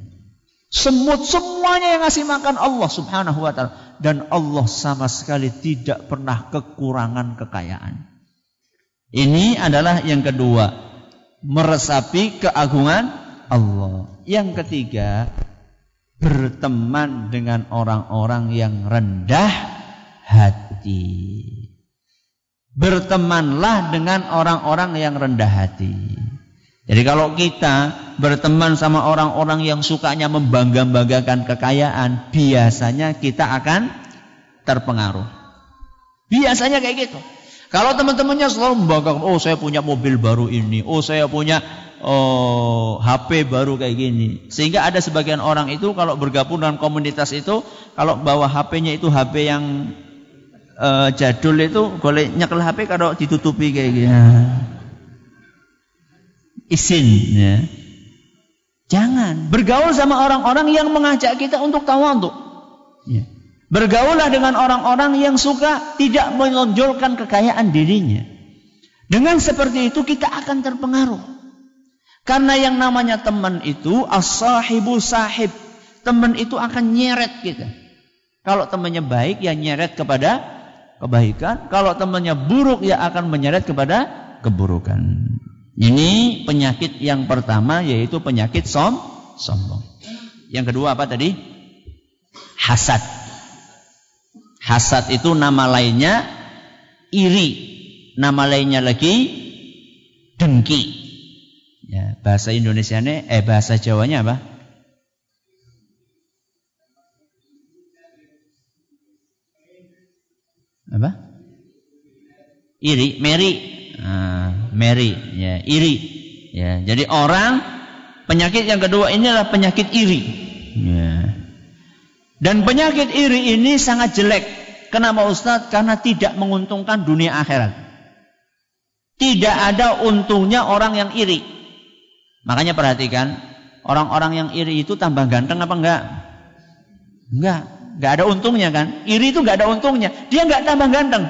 Semut semuanya yang ngasih makan Allah subhanahu wa ta'ala. Dan Allah sama sekali tidak pernah kekurangan kekayaan. Ini adalah yang kedua. meresapi keagungan Allah. Yang ketiga, berteman dengan orang-orang yang rendah hati. Bertemanlah dengan orang-orang yang rendah hati. Jadi kalau kita berteman sama orang-orang yang sukanya membangga-banggakan kekayaan, biasanya kita akan terpengaruh. Biasanya kayak gitu. Kalau teman-temannya selalu membanggakan, oh saya punya mobil baru ini, oh saya punya HP baru kayak gini. Sehingga ada sebagian orang itu kalau bergabung dengan komunitas itu, kalau bawa HP-nya itu HP yang jadul itu, boleh nyekel HP kalau ditutupi kayak gini. Izin ya. Jangan bergaul sama orang-orang yang mengajak kita untuk tawadhu. Ya. Bergaullah dengan orang-orang yang suka tidak menonjolkan kekayaan dirinya. Dengan seperti itu kita akan terpengaruh. Karena yang namanya teman itu as-sahibu sahib. Teman itu akan nyeret kita. Kalau temannya baik ya nyeret kepada kebaikan. Kalau temannya buruk ya akan menyeret kepada keburukan. Ini penyakit yang pertama, yaitu penyakit sombong. Yang kedua apa tadi? Hasad. Hasad itu nama lainnya iri. Nama lainnya lagi dengki. Ya, bahasa Indonesianya, bahasa Jawanya apa? Apa? Iri, meri. Meri, ya, iri. Ya, jadi orang, penyakit yang kedua ini adalah penyakit iri. Ya. Dan penyakit iri ini sangat jelek. Kenapa Ustaz? Karena tidak menguntungkan dunia akhirat. Tidak ada untungnya orang yang iri. Makanya perhatikan, orang-orang yang iri itu tambah ganteng apa enggak? Enggak ada untungnya kan? Iri itu enggak ada untungnya. Dia enggak tambah ganteng.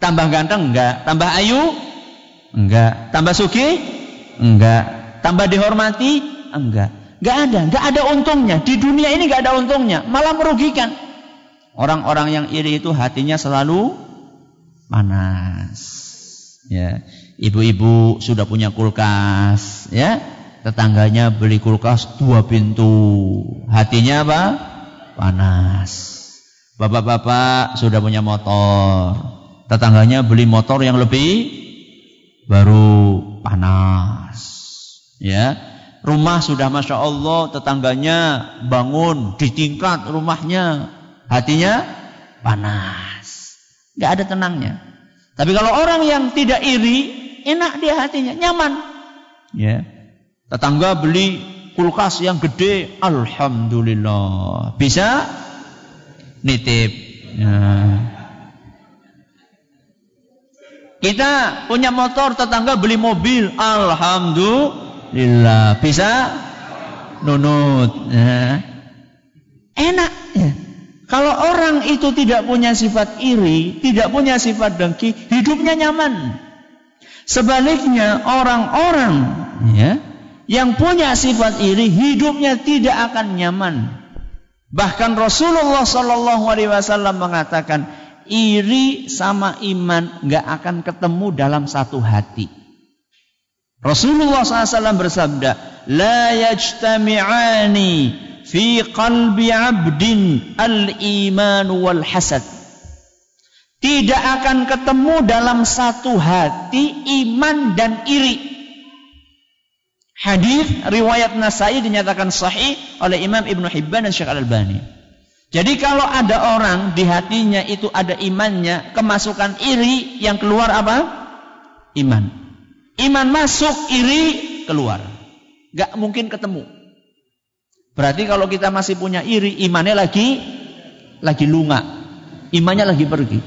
Tambah ganteng enggak? Tambah ayu? Enggak. Tambah sugih? Enggak. Tambah dihormati? Enggak. Enggak ada untungnya. Di dunia ini enggak ada untungnya, malah merugikan. Orang-orang yang iri itu hatinya selalu panas. Ya, ibu-ibu sudah punya kulkas, ya. Tetangganya beli kulkas 2 pintu. Hatinya apa? Panas. Bapak-bapak sudah punya motor. Tetangganya beli motor yang lebih baru, panas. Ya. Rumah sudah Masya Allah, tetangganya bangun di tingkat rumahnya, hatinya panas. Gak ada tenangnya. Tapi kalau orang yang tidak iri, enak dia hatinya, nyaman. Ya. Tetangga beli kulkas yang gede, alhamdulillah, bisa nitip. Ya. Kita punya motor, tetangga beli mobil, alhamdulillah, bisa nunut. Ya. Enak. Ya. Kalau orang itu tidak punya sifat iri, tidak punya sifat dengki, hidupnya nyaman. Sebaliknya orang-orang ya, yang punya sifat iri, hidupnya tidak akan nyaman. Bahkan Rasulullah SAW mengatakan, iri sama iman gak akan ketemu dalam satu hati. Rasulullah SAW bersabda, la yajtami'ani fi qalbi abdin al-iman wal hasad. Tidak akan ketemu dalam satu hati iman dan iri. Hadis riwayat Nasai dinyatakan sahih oleh Imam Ibnu Hibban dan Syekh Al-Albani. Jadi kalau ada orang di hatinya itu ada imannya, kemasukan iri, yang keluar apa? Iman. Iman masuk, iri keluar. Gak mungkin ketemu. Berarti kalau kita masih punya iri, imannya lagi lunga. Imannya lagi pergi.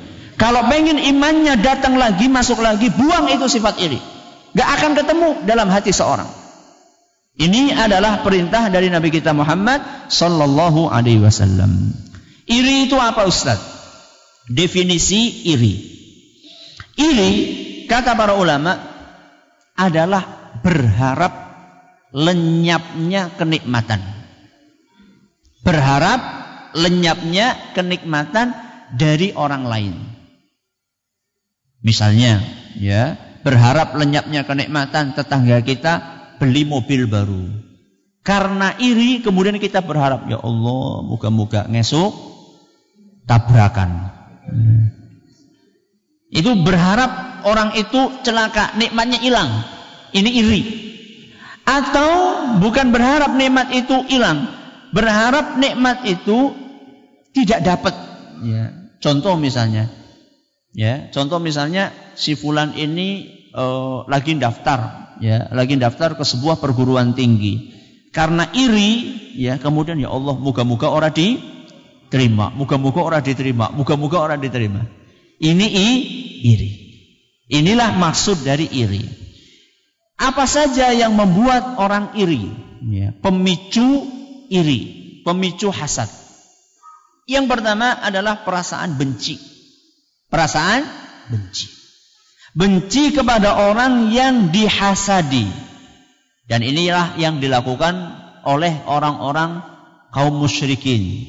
Kalau pengen imannya datang lagi, masuk lagi, buang itu sifat iri. Gak akan ketemu dalam hati seorang. Ini adalah perintah dari Nabi kita Muhammad sallallahu alaihi wasallam. Iri itu apa Ustaz? Definisi iri. Iri, kata para ulama, adalah berharap lenyapnya kenikmatan. Berharap lenyapnya kenikmatan dari orang lain. Misalnya, ya, berharap lenyapnya kenikmatan tetangga kita beli mobil baru. Karena iri kemudian kita berharap, ya Allah, moga-moga ngesuk tabrakan. Itu berharap orang itu celaka, nikmatnya hilang. Ini iri. Atau bukan berharap nikmat itu hilang, berharap nikmat itu tidak dapat. Ya. Contoh misalnya si fulan ini lagi daftar ke sebuah perguruan tinggi. Karena iri, ya kemudian ya Allah, moga-moga orang diterima, moga-moga orang diterima. Ini iri. Inilah maksud dari iri. Apa saja yang membuat orang iri? Ya, pemicu iri, pemicu hasad. Yang pertama adalah perasaan benci. Perasaan benci. Benci kepada orang yang dihasadi. Dan inilah yang dilakukan oleh orang-orang kaum musyrikin.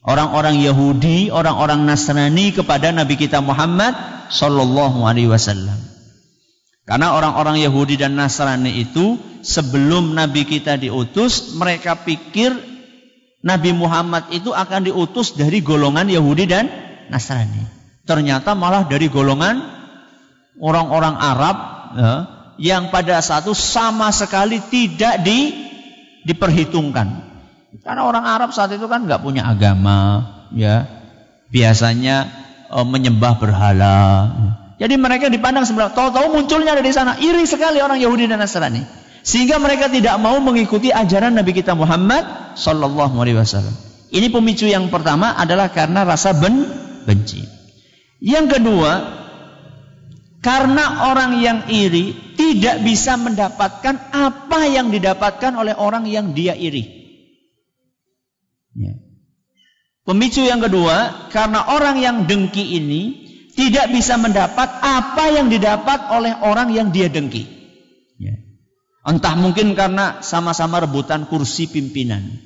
Orang-orang Yahudi, orang-orang Nasrani kepada Nabi kita Muhammad sallallahu alaihi wasallam. Karena orang-orang Yahudi dan Nasrani itu sebelum Nabi kita diutus, mereka pikir Nabi Muhammad itu akan diutus dari golongan Yahudi dan Nasrani. Ternyata malah dari golongan orang-orang Arab, ya, yang pada saat itu sama sekali tidak diperhitungkan. Karena orang Arab saat itu kan nggak punya agama, ya, biasanya menyembah berhala. Jadi mereka dipandang sebelah, tahu-tahu munculnya dari sana. Iri sekali orang Yahudi dan Nasrani, sehingga mereka tidak mau mengikuti ajaran Nabi kita Muhammad sallallahu alaihi wasallam. Ini pemicu yang pertama adalah karena rasa benci. Yang kedua, karena orang yang iri tidak bisa mendapatkan apa yang didapatkan oleh orang yang dia iri. Ya. Pemicu yang kedua, karena orang yang dengki ini tidak bisa mendapat apa yang didapat oleh orang yang dia dengki. Ya. Entah mungkin karena sama-sama rebutan kursi pimpinan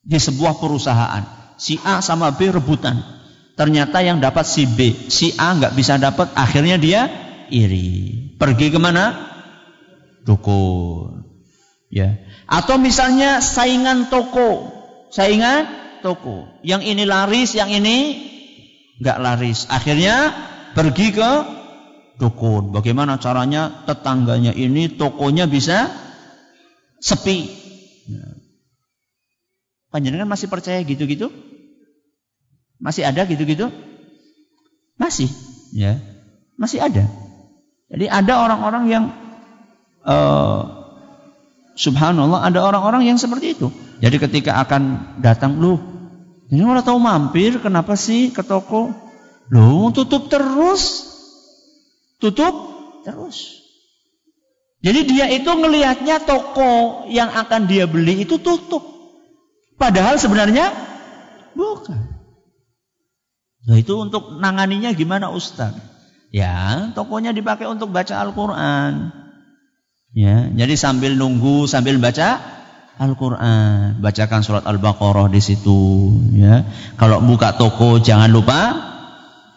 di sebuah perusahaan. Si A sama B rebutan. Ternyata yang dapat si B. Si A nggak bisa dapat, akhirnya dia iri. Pergi kemana? Dukun. Ya. Atau misalnya saingan toko. Yang ini laris, yang ini nggak laris. Akhirnya pergi ke dukun. Bagaimana caranya tetangganya ini tokonya bisa sepi? Ya. Panjenengan masih percaya gitu-gitu? Masih ada gitu-gitu? Masih, ya, masih ada. Jadi ada orang-orang yang subhanallah, ada orang-orang yang seperti itu. Jadi ketika akan datang, loh, ini orang tahu mampir, kenapa sih ke toko? Loh, tutup terus. Jadi dia itu ngelihatnya toko yang akan dia beli itu tutup. Padahal sebenarnya bukan. Nah, itu untuk nanganinya gimana Ustaz? Ya, tokonya dipakai untuk baca Al-Quran. Ya, jadi sambil nunggu, sambil baca Al-Quran, bacakan surat Al-Baqarah di situ. Ya, kalau buka toko jangan lupa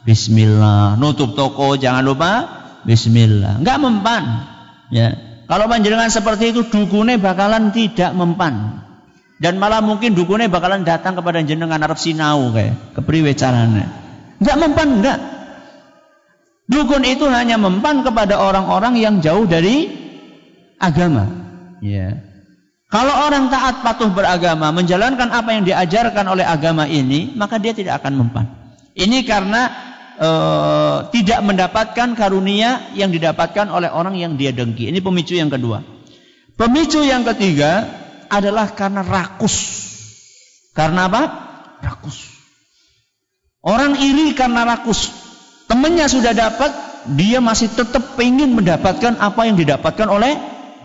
Bismillah. Nutup toko jangan lupa Bismillah. Enggak mempan. Ya, kalau panjenengan seperti itu, dukunnya bakalan tidak mempan. Dan malah mungkin dukunnya bakalan datang kepada jenengan arep sinau kayak kepriwe carane. Enggak mempan, enggak. Dukun itu hanya mempan kepada orang-orang yang jauh dari agama. Ya. Kalau orang taat patuh beragama, menjalankan apa yang diajarkan oleh agama ini, maka dia tidak akan mempan. Ini karena tidak mendapatkan karunia yang didapatkan oleh orang yang dia dengki. Ini pemicu yang kedua. Pemicu yang ketiga adalah karena rakus. Karena apa? Rakus. Orang iri karena rakus. Temannya sudah dapat, dia masih tetap ingin mendapatkan apa yang didapatkan oleh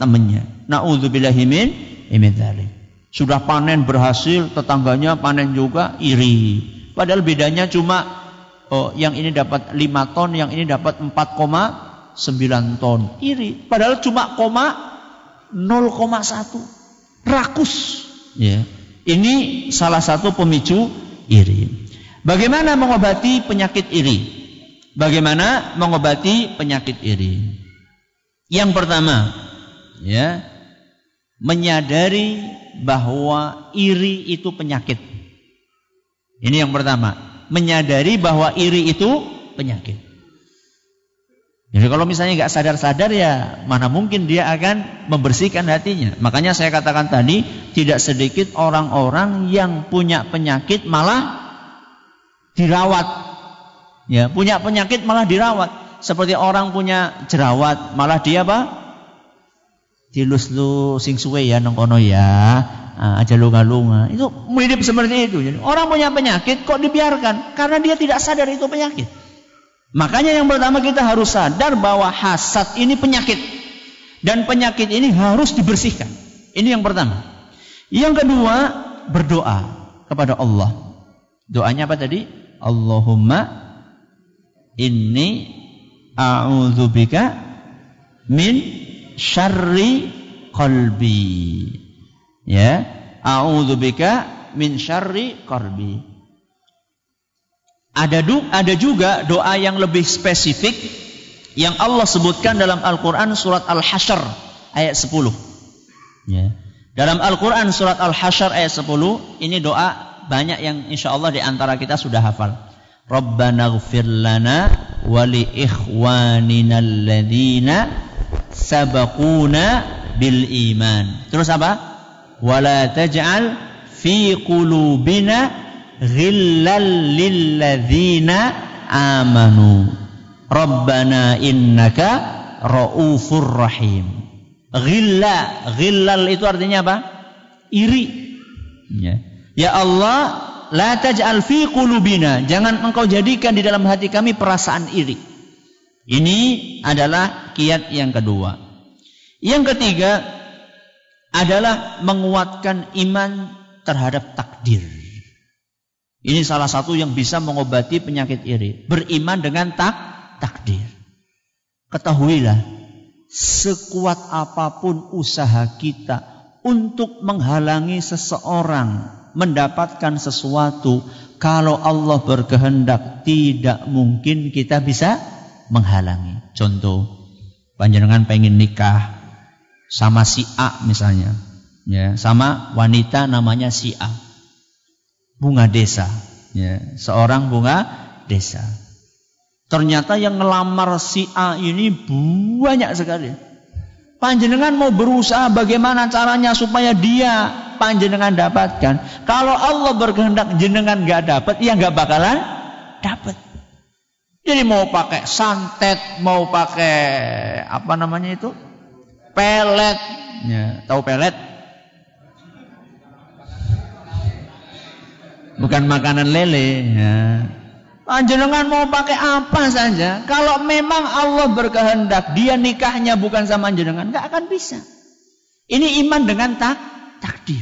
temannya. Na'udzubillahi min dzalik. Sudah panen berhasil, tetangganya panen juga, iri. Padahal bedanya cuma yang ini dapat 5 ton, yang ini dapat 4,9 ton. Iri. Padahal cuma 0,1. Rakus. Ya. Ini salah satu pemicu iri. Bagaimana mengobati penyakit iri? Yang pertama, ya, menyadari bahwa iri itu penyakit. Ini yang pertama, menyadari bahwa iri itu penyakit. Jadi kalau misalnya nggak sadar-sadar, ya mana mungkin dia akan membersihkan hatinya. Makanya saya katakan tadi, tidak sedikit orang-orang yang punya penyakit malah dirawat. Ya, punya penyakit malah dirawat. Seperti orang punya jerawat, malah dia apa? Dilus-lu sing suwe ya nang kono ya, aja lunga-lunga. Itu mirip seperti itu. Jadi orang punya penyakit kok dibiarkan karena dia tidak sadar itu penyakit. Makanya yang pertama kita harus sadar bahwa hasad ini penyakit dan penyakit ini harus dibersihkan. Ini yang pertama. Yang kedua, berdoa kepada Allah. Doanya apa tadi? Allahumma inni a'udzubika min syarri qalbi. Ya, a'udzubika min syarri qalbi. Ada juga doa yang lebih spesifik yang Allah sebutkan dalam Al-Qur'an surat Al-Hasyr ayat 10. Ya. Dalam Al-Qur'an surat Al-Hasyr ayat 10, ini doa banyak yang insyaallah di antara kita sudah hafal. Rabbana ighfir lana wa li ikhwanina alladhina sabaquna bil iman. Terus apa? Wala taj'al fi qulubina ghillal lil ladzina amanu. Rabbana innaka raufur rahim. Ghillal itu artinya apa? Iri. Ya Allah, la taj'al fi qulubina, jangan engkau jadikan di dalam hati kami perasaan iri. Ini adalah kiat yang kedua. Yang ketiga adalah menguatkan iman terhadap takdir. Ini salah satu yang bisa mengobati penyakit iri. Beriman dengan takdir. Ketahuilah, sekuat apapun usaha kita untuk menghalangi seseorang mendapatkan sesuatu, kalau Allah berkehendak tidak mungkin kita bisa menghalangi. Contoh, panjenengan pengen nikah sama si A misalnya, ya, sama wanita namanya si A, bunga desa, ya, seorang bunga desa. Ternyata yang ngelamar si A ini banyak sekali. Panjenengan mau berusaha bagaimana caranya supaya dia panjenengan dapatkan. Kalau Allah berkehendak jenengan nggak dapat, ya nggak bakalan dapat. Jadi mau pakai santet, mau pakai apa namanya itu, pelet, ya, tahu pelet? Bukan makanan lele. Ya. Panjenengan mau pakai apa saja, kalau memang Allah berkehendak dia nikahnya bukan sama jenengan, nggak akan bisa. Ini iman dengan takdir.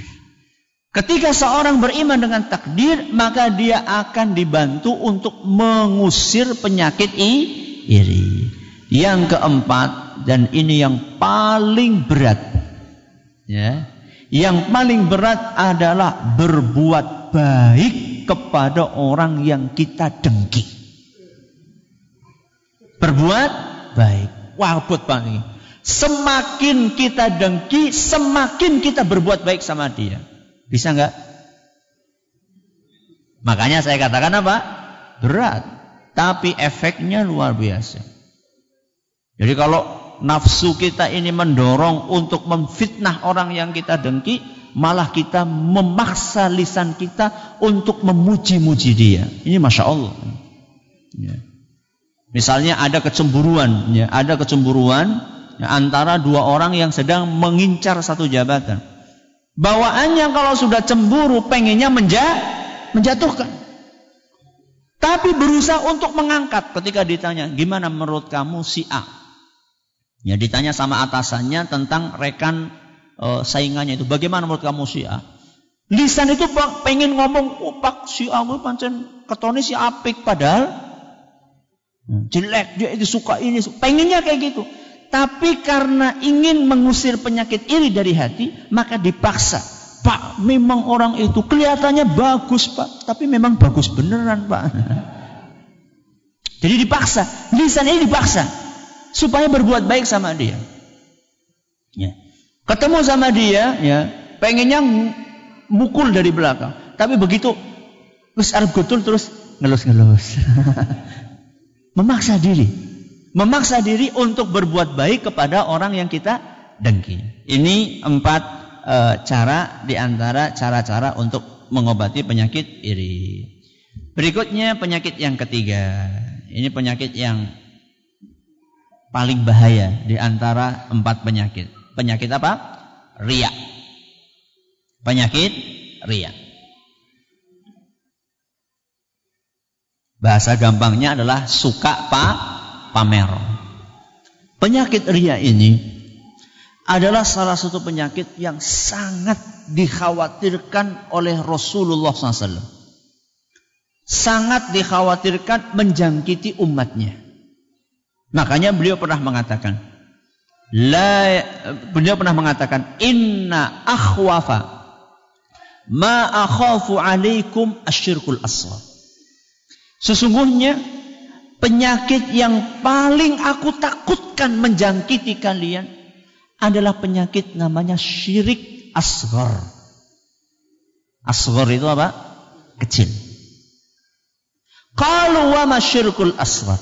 Ketika seorang beriman dengan takdir, maka dia akan dibantu untuk mengusir penyakit iri. Yang keempat, dan ini yang paling berat, ya, yang paling berat adalah berbuat baik kepada orang yang kita dengki. Berbuat baik. Wah, buat banget. Semakin kita dengki, semakin kita berbuat baik sama dia. Bisa enggak? Makanya saya katakan apa? Berat. Tapi efeknya luar biasa. Jadi kalau nafsu kita ini mendorong untuk memfitnah orang yang kita dengki, malah kita memaksa lisan kita untuk memuji-muji dia. Ini Masya Allah. Ya. Misalnya ada kecemburuan, ya, ya, antara dua orang yang sedang mengincar satu jabatan. Bawaannya kalau sudah cemburu pengennya menjatuhkan. Tapi berusaha untuk mengangkat. Ketika ditanya, gimana menurut kamu si A? Ya, ditanya sama atasannya tentang rekan saingannya itu, bagaimana menurut kamu si A? Lisan itu pengen ngomong, oh pak si A pancen ketone si apik, padahal jelek, dia itu suka ini, pengennya kayak gitu. Tapi karena ingin mengusir penyakit iri dari hati, maka dipaksa. Pak, memang orang itu kelihatannya bagus pak, tapi memang bagus beneran pak. Jadi dipaksa, lisan ini dipaksa supaya berbuat baik sama dia. Ya. Ketemu sama dia, ya, pengennya mukul dari belakang. Tapi begitu terus arep gutul terus ngelus-ngelus. Memaksa diri untuk berbuat baik kepada orang yang kita dengki. Ini 4 cara di antara cara-cara untuk mengobati penyakit iri. Berikutnya penyakit yang ketiga. Ini penyakit yang paling bahaya di antara 4 penyakit. Penyakit apa? Riya. Penyakit riya. Bahasa gampangnya adalah suka pamer. Penyakit riya ini adalah salah satu penyakit yang sangat dikhawatirkan oleh Rasulullah SAW. Sangat dikhawatirkan menjangkiti umatnya. Makanya beliau pernah mengatakan, inna akhwafa ma akhafu alaikum asyirkul asghar. Sesungguhnya penyakit yang paling aku takutkan menjangkiti kalian adalah penyakit namanya syirik asghar. Asghar itu apa? Kecil. Qalu wa ma syirkul asghar.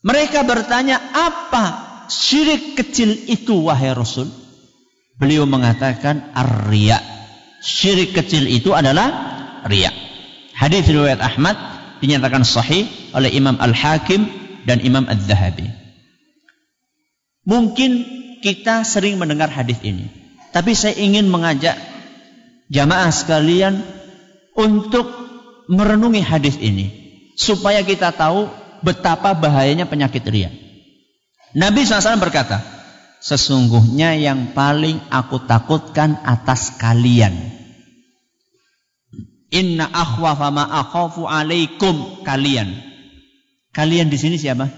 Mereka bertanya, apa syirik kecil itu wahai Rasul? Beliau mengatakan ar-riya. Syirik kecil itu adalah riya. Hadis riwayat Ahmad dinyatakan sahih oleh Imam Al-Hakim dan Imam Adz-Dzahabi. Mungkin kita sering mendengar hadis ini, tapi saya ingin mengajak jamaah sekalian untuk merenungi hadis ini supaya kita tahu betapa bahayanya penyakit riya. Nabi SAW berkata, sesungguhnya yang paling aku takutkan atas kalian, inna akhwafa ma akhafu alaikum, kalian. Kalian di sini siapa?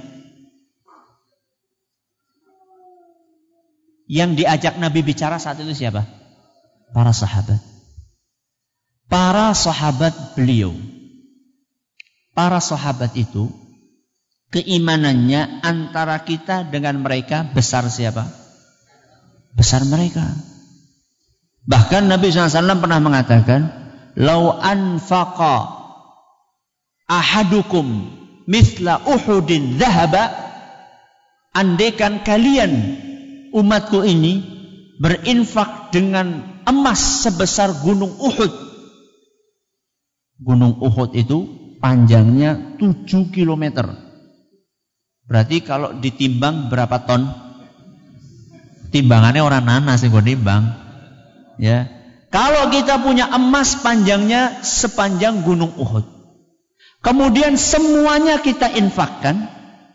Yang diajak Nabi bicara saat itu siapa? Para sahabat. Para sahabat beliau. Para sahabat itu keimanannya antara kita dengan mereka besar siapa? Besar mereka. Bahkan Nabi SAW pernah mengatakan, lau anfaqa ahadukum mithla Uhudin dhahaba, andaikan kalian umatku ini berinfak dengan emas sebesar gunung Uhud. Gunung Uhud itu panjangnya 7 kilometer. Berarti kalau ditimbang berapa ton? Timbangannya orang nanas yang timbang. Ya. Kalau kita punya emas panjangnya sepanjang gunung Uhud, kemudian semuanya kita infakkan,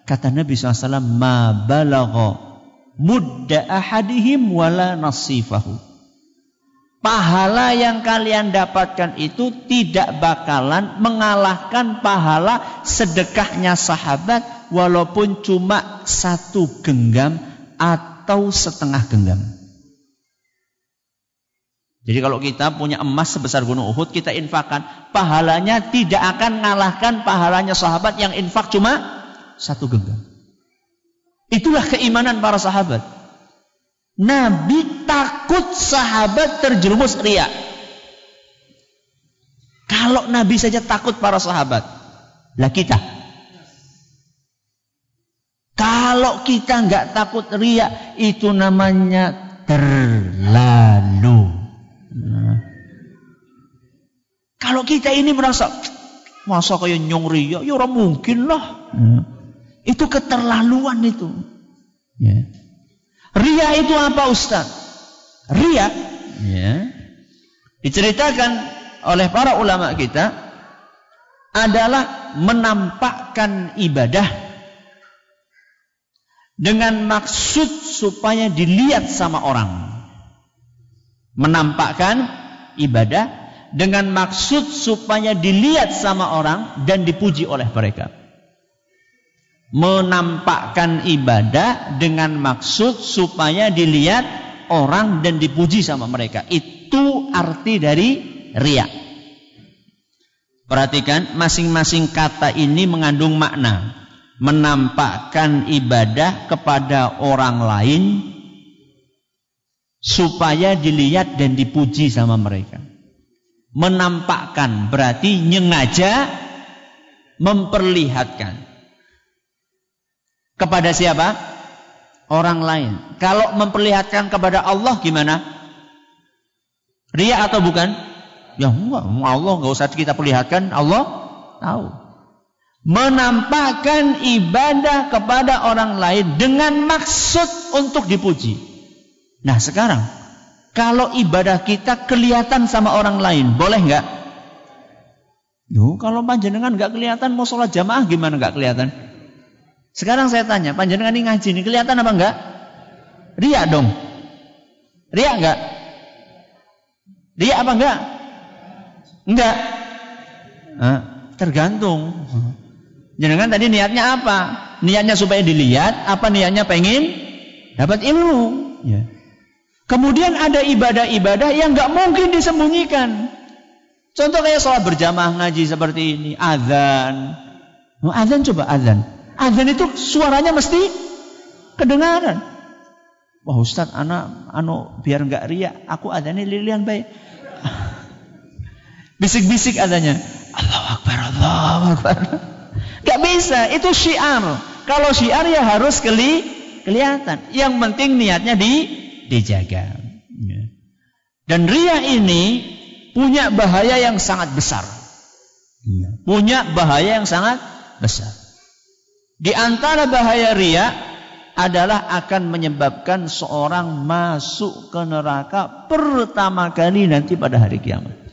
kata Nabi SAW, ma balagha mudda ahadihim wala nasifahu. Pahala yang kalian dapatkan itu tidak bakalan mengalahkan pahala sedekahnya sahabat, walaupun cuma 1 genggam atau setengah genggam. Jadi kalau kita punya emas sebesar gunung Uhud, kita infakkan, pahalanya tidak akan mengalahkan pahalanya sahabat yang infak cuma 1 genggam. Itulah keimanan para sahabat. Nabi takut sahabat terjerumus riya. Kalau Nabi saja takut para sahabat, lah kita. Kalau kita nggak takut riya, itu namanya terlalu. Kalau kita ini merasa, masa kayak nyong riya, ya orang mungkin lah. Itu keterlaluan itu. Ya. Riya itu apa Ustaz? Riya, ya, diceritakan oleh para ulama kita adalah menampakkan ibadah dengan maksud supaya dilihat sama orang. Menampakkan ibadah dengan maksud supaya dilihat sama orang dan dipuji oleh mereka. Menampakkan ibadah dengan maksud supaya dilihat orang dan dipuji sama mereka. Itu arti dari riya. Perhatikan, masing-masing kata ini mengandung makna. Menampakkan ibadah kepada orang lain supaya dilihat dan dipuji sama mereka. Menampakkan berarti nyengaja memperlihatkan. Kepada siapa? Orang lain. Kalau memperlihatkan kepada Allah gimana? Riya atau bukan? Ya enggak, Allah enggak usah kita perlihatkan, Allah tahu. Menampakkan ibadah kepada orang lain dengan maksud untuk dipuji. Nah sekarang, kalau ibadah kita kelihatan sama orang lain, boleh enggak? Duh, kalau panjenengan enggak kelihatan, mau sholat jamaah gimana enggak kelihatan? Sekarang saya tanya, panjenengan ini ngaji ini kelihatan apa enggak? Riya dong. Riya enggak? Riya apa enggak? Enggak. Tergantung. Jenengan tadi niatnya apa? Niatnya supaya dilihat, apa niatnya pengen dapat ilmu? Ya. Kemudian ada ibadah-ibadah yang enggak mungkin disembunyikan. Contoh kayak sholat berjamaah ngaji seperti ini, azan. Azan coba azan. Azan itu suaranya mesti kedengaran. Wah Ustaz, biar enggak riya, aku azannya lilian baik. Bisik-bisik azannya. Allahu Akbar, Allahu Akbar. Gak bisa, itu syiar. Kalau syiar ya harus kelihatan. Yang penting niatnya dijaga. Dan riya ini punya bahaya yang sangat besar. Punya bahaya yang sangat besar. Di antara bahaya riya adalah akan menyebabkan seorang masuk ke neraka pertama kali nanti pada hari kiamat.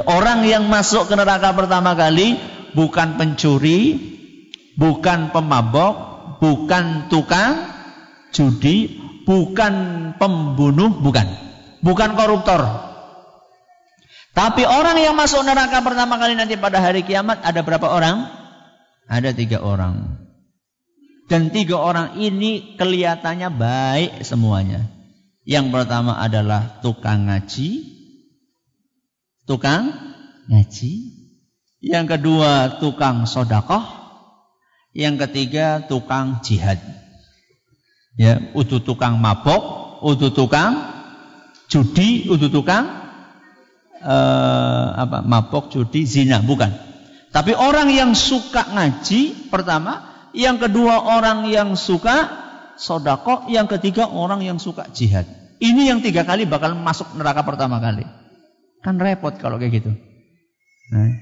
Orang yang masuk ke neraka pertama kali bukan pencuri, bukan pemabok, bukan tukang judi, bukan pembunuh, bukan koruptor. Tapi orang yang masuk neraka pertama kali nanti pada hari kiamat ada berapa orang? Ada 3 orang. Dan 3 orang ini kelihatannya baik semuanya. Yang pertama adalah tukang ngaji. Yang kedua tukang sedekah. Yang ketiga tukang jihad. Ya, utuh tukang mabok, utuh tukang judi, utuh tukang mabok, judi, zina, bukan. Tapi orang yang suka ngaji pertama, yang kedua orang yang suka sedekah, yang ketiga orang yang suka jihad. Ini yang 3 kali bakal masuk neraka pertama kali. Kan repot kalau kayak gitu. Nah,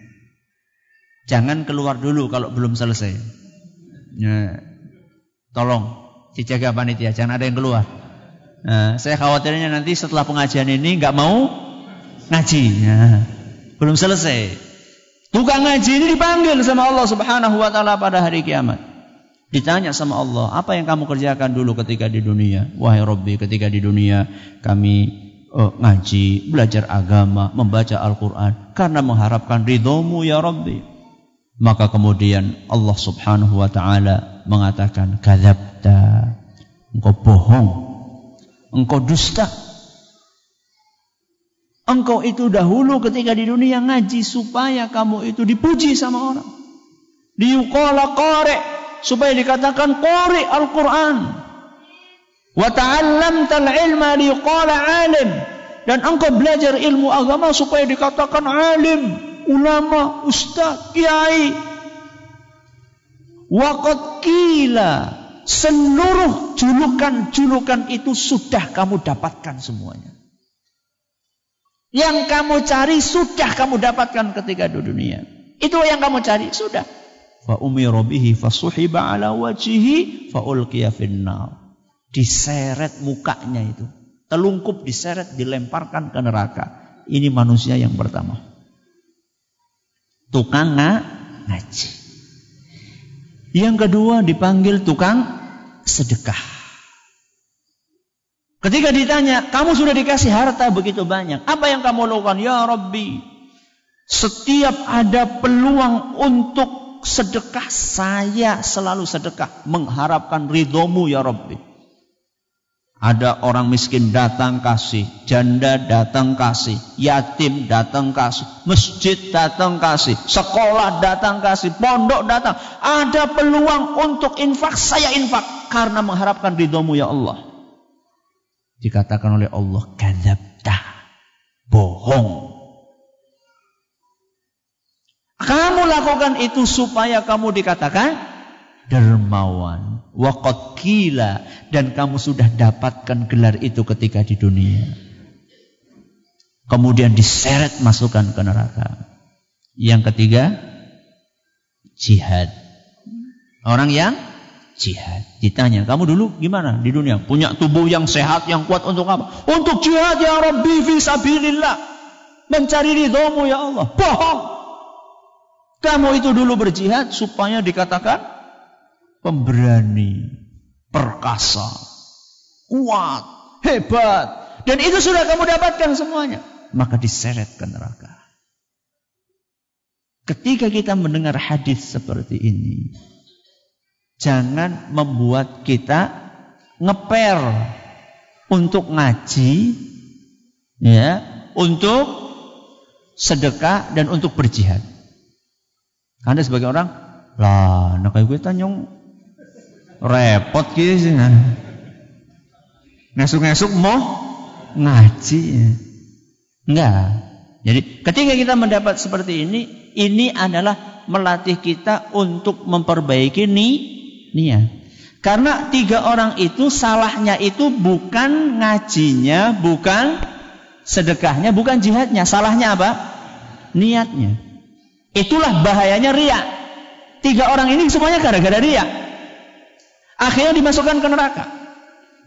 jangan keluar dulu kalau belum selesai. Nah, tolong dijaga panitia, jangan ada yang keluar. Nah, saya khawatirnya nanti setelah pengajian ini nggak mau ngaji. Nah, belum selesai. Tukang ngaji ini dipanggil sama Allah Subhanahu wa taala pada hari kiamat. Ditanya sama Allah, apa yang kamu kerjakan dulu ketika di dunia? Wahai Rabbi, ketika di dunia kami ngaji, belajar agama, membaca Al-Quran karena mengharapkan ridhomu ya Rabbi. Maka kemudian Allah Subhanahu wa ta'ala mengatakan, kadzabta, engkau bohong, engkau dusta. Engkau itu dahulu ketika di dunia ngaji supaya kamu itu dipuji sama orang. Liyuqala qari, supaya dikatakan qari Al-Quran. Wa ta'allamtal ilma liyuqala alim, dan engkau belajar ilmu agama supaya dikatakan alim, ulama, ustaz, kiai. Wa qad qila, seluruh julukan-julukan itu sudah kamu dapatkan semuanya. Yang kamu cari sudah kamu dapatkan ketika di dunia. Itu yang kamu cari sudah. Fa umira bihi fasuhiba ala wajhihi fa ulqiya finnar. Diseret mukanya itu, telungkup diseret, dilemparkan ke neraka. Ini manusia yang pertama, tukang ngaji. Yang kedua dipanggil tukang sedekah. Ketika ditanya, kamu sudah dikasih harta begitu banyak, apa yang kamu lakukan? Ya Rabbi, setiap ada peluang untuk sedekah, saya selalu sedekah, mengharapkan ridhomu ya Rabbi. Ada orang miskin datang kasih, janda datang kasih, yatim datang kasih, masjid datang kasih, sekolah datang kasih, pondok datang. Ada peluang untuk infak, saya infak karena mengharapkan ridhomu ya Allah. Dikatakan oleh Allah, kadzabta, bohong. Kamu lakukan itu supaya kamu dikatakan dermawan. Wa qad qila, dan kamu sudah dapatkan gelar itu ketika di dunia. Kemudian diseret masukkan ke neraka. Yang ketiga, jihad. Orang yang jihad. Ditanya, kamu dulu gimana di dunia? Punya tubuh yang sehat, yang kuat untuk apa? Untuk jihad ya Rabbi fi sabilillah. Mencari ridhamu ya Allah. Bohong. Kamu itu dulu berjihad supaya dikatakan pemberani, perkasa, kuat, hebat. Dan itu sudah kamu dapatkan semuanya. Maka diseret ke neraka. Ketika kita mendengar hadis seperti ini, jangan membuat kita ngeper untuk ngaji, ya, untuk sedekah dan untuk berjihad. Anda sebagai orang, lah, nak kayak gue tanyong repot gitu, ngesuk-ngesuk mau ngaji, enggak. Jadi ketika kita mendapat seperti ini adalah melatih kita untuk memperbaiki niat. Karena 3 orang itu salahnya itu bukan ngajinya, bukan sedekahnya, bukan jihadnya. Salahnya apa? Niatnya. Itulah bahayanya riya. 3 orang ini semuanya gara-gara riya. Akhirnya dimasukkan ke neraka.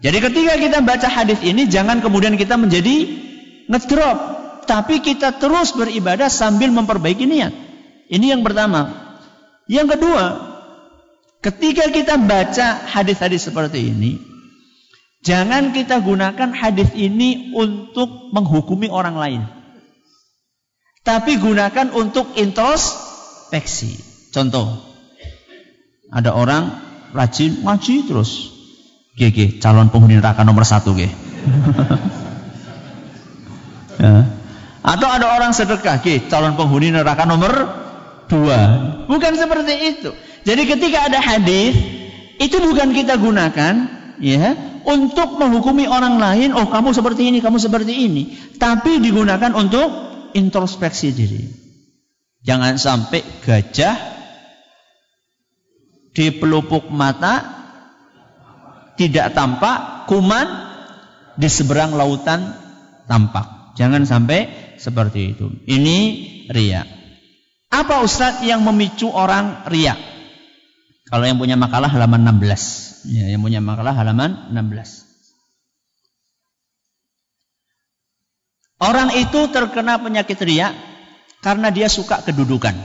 Jadi ketika kita baca hadis ini, jangan kemudian kita menjadi ngedrop, tapi kita terus beribadah sambil memperbaiki niat. Ini yang pertama. Yang kedua, ketika kita baca hadis-hadis seperti ini, jangan kita gunakan hadis ini untuk menghukumi orang lain, tapi gunakan untuk introspeksi. Contoh, ada orang rajin ngaji terus, calon penghuni neraka nomor 1 ya. Atau ada orang sedekah, calon penghuni neraka nomor 2. Bukan seperti itu. Jadi ketika ada hadis, itu bukan kita gunakan, ya, untuk menghukumi orang lain. Oh, kamu seperti ini, kamu seperti ini. Tapi digunakan untuk introspeksi diri. Jangan sampai gajah di pelupuk mata tidak tampak, kuman di seberang lautan tampak. Jangan sampai seperti itu. Ini riya. Apa Ustadz yang memicu orang riya? Kalau yang punya makalah halaman 16. Ya, yang punya makalah halaman 16. Orang itu terkena penyakit riya karena dia suka kedudukan.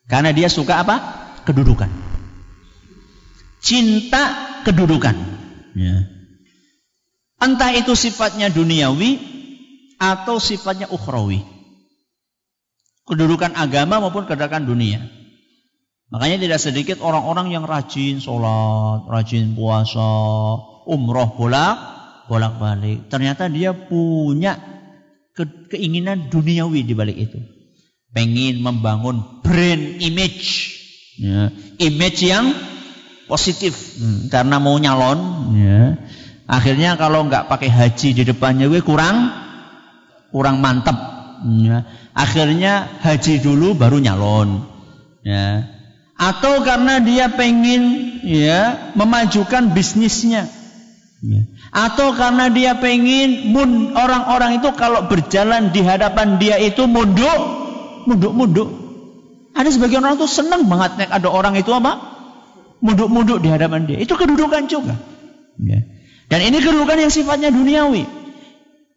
Karena dia suka apa? Kedudukan. Cinta kedudukan. Ya. Entah itu sifatnya duniawi atau sifatnya ukhrawi. Kedudukan agama maupun kedudukan dunia. Makanya tidak sedikit orang-orang yang rajin sholat, rajin puasa, umroh bolak-balik. Ternyata dia punya keinginan duniawi di balik itu. Pengen membangun brand image. Ya. Image yang positif. Karena mau nyalon. Ya. Akhirnya kalau nggak pakai haji di depannya gue kurang mantep. Ya. Akhirnya haji dulu baru nyalon. Ya. Atau karena dia pengen, ya, memajukan bisnisnya. Ya. Atau karena dia pengen orang-orang itu kalau berjalan di hadapan dia itu munduk. Ada sebagian orang itu senang banget nek ada orang itu apa? Munduk di hadapan dia. Itu kedudukan juga. Ya. Dan ini kedudukan yang sifatnya duniawi.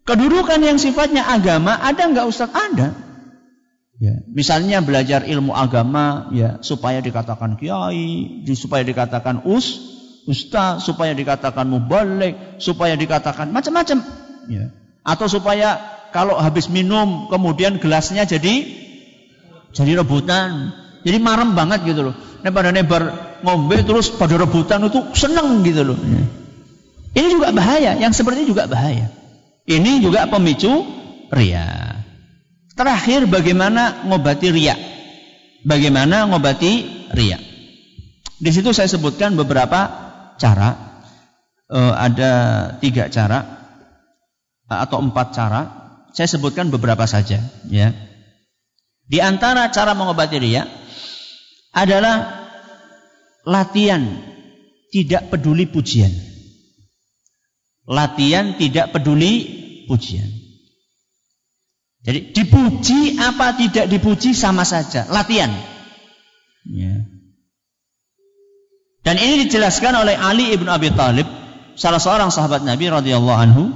Kedudukan yang sifatnya agama ada nggak Ustaz? Ada. Ya. Misalnya belajar ilmu agama, ya, supaya dikatakan kiai, supaya dikatakan ustaz, supaya dikatakan mubalik, supaya dikatakan macam-macam. Ya. Atau supaya kalau habis minum kemudian gelasnya jadi rebutan, jadi marem banget gitu loh. Pada nebar ngombe terus pada rebutan itu seneng gitu loh. Ya. Ini juga bahaya, yang seperti ini juga bahaya. Ini juga pemicu riya. Terakhir, bagaimana ngobati riya? Bagaimana ngobati riya? Di situ saya sebutkan beberapa cara. Ada 3 cara. atau 4 cara. Saya sebutkan beberapa saja, ya. Di antara cara mengobati riya adalah latihan tidak peduli pujian. Latihan tidak peduli pujian. Jadi dipuji apa tidak dipuji sama saja, latihan. Ya. Dan ini dijelaskan oleh Ali ibn Abi Thalib, salah seorang sahabat Nabi radhiyallahu anhu.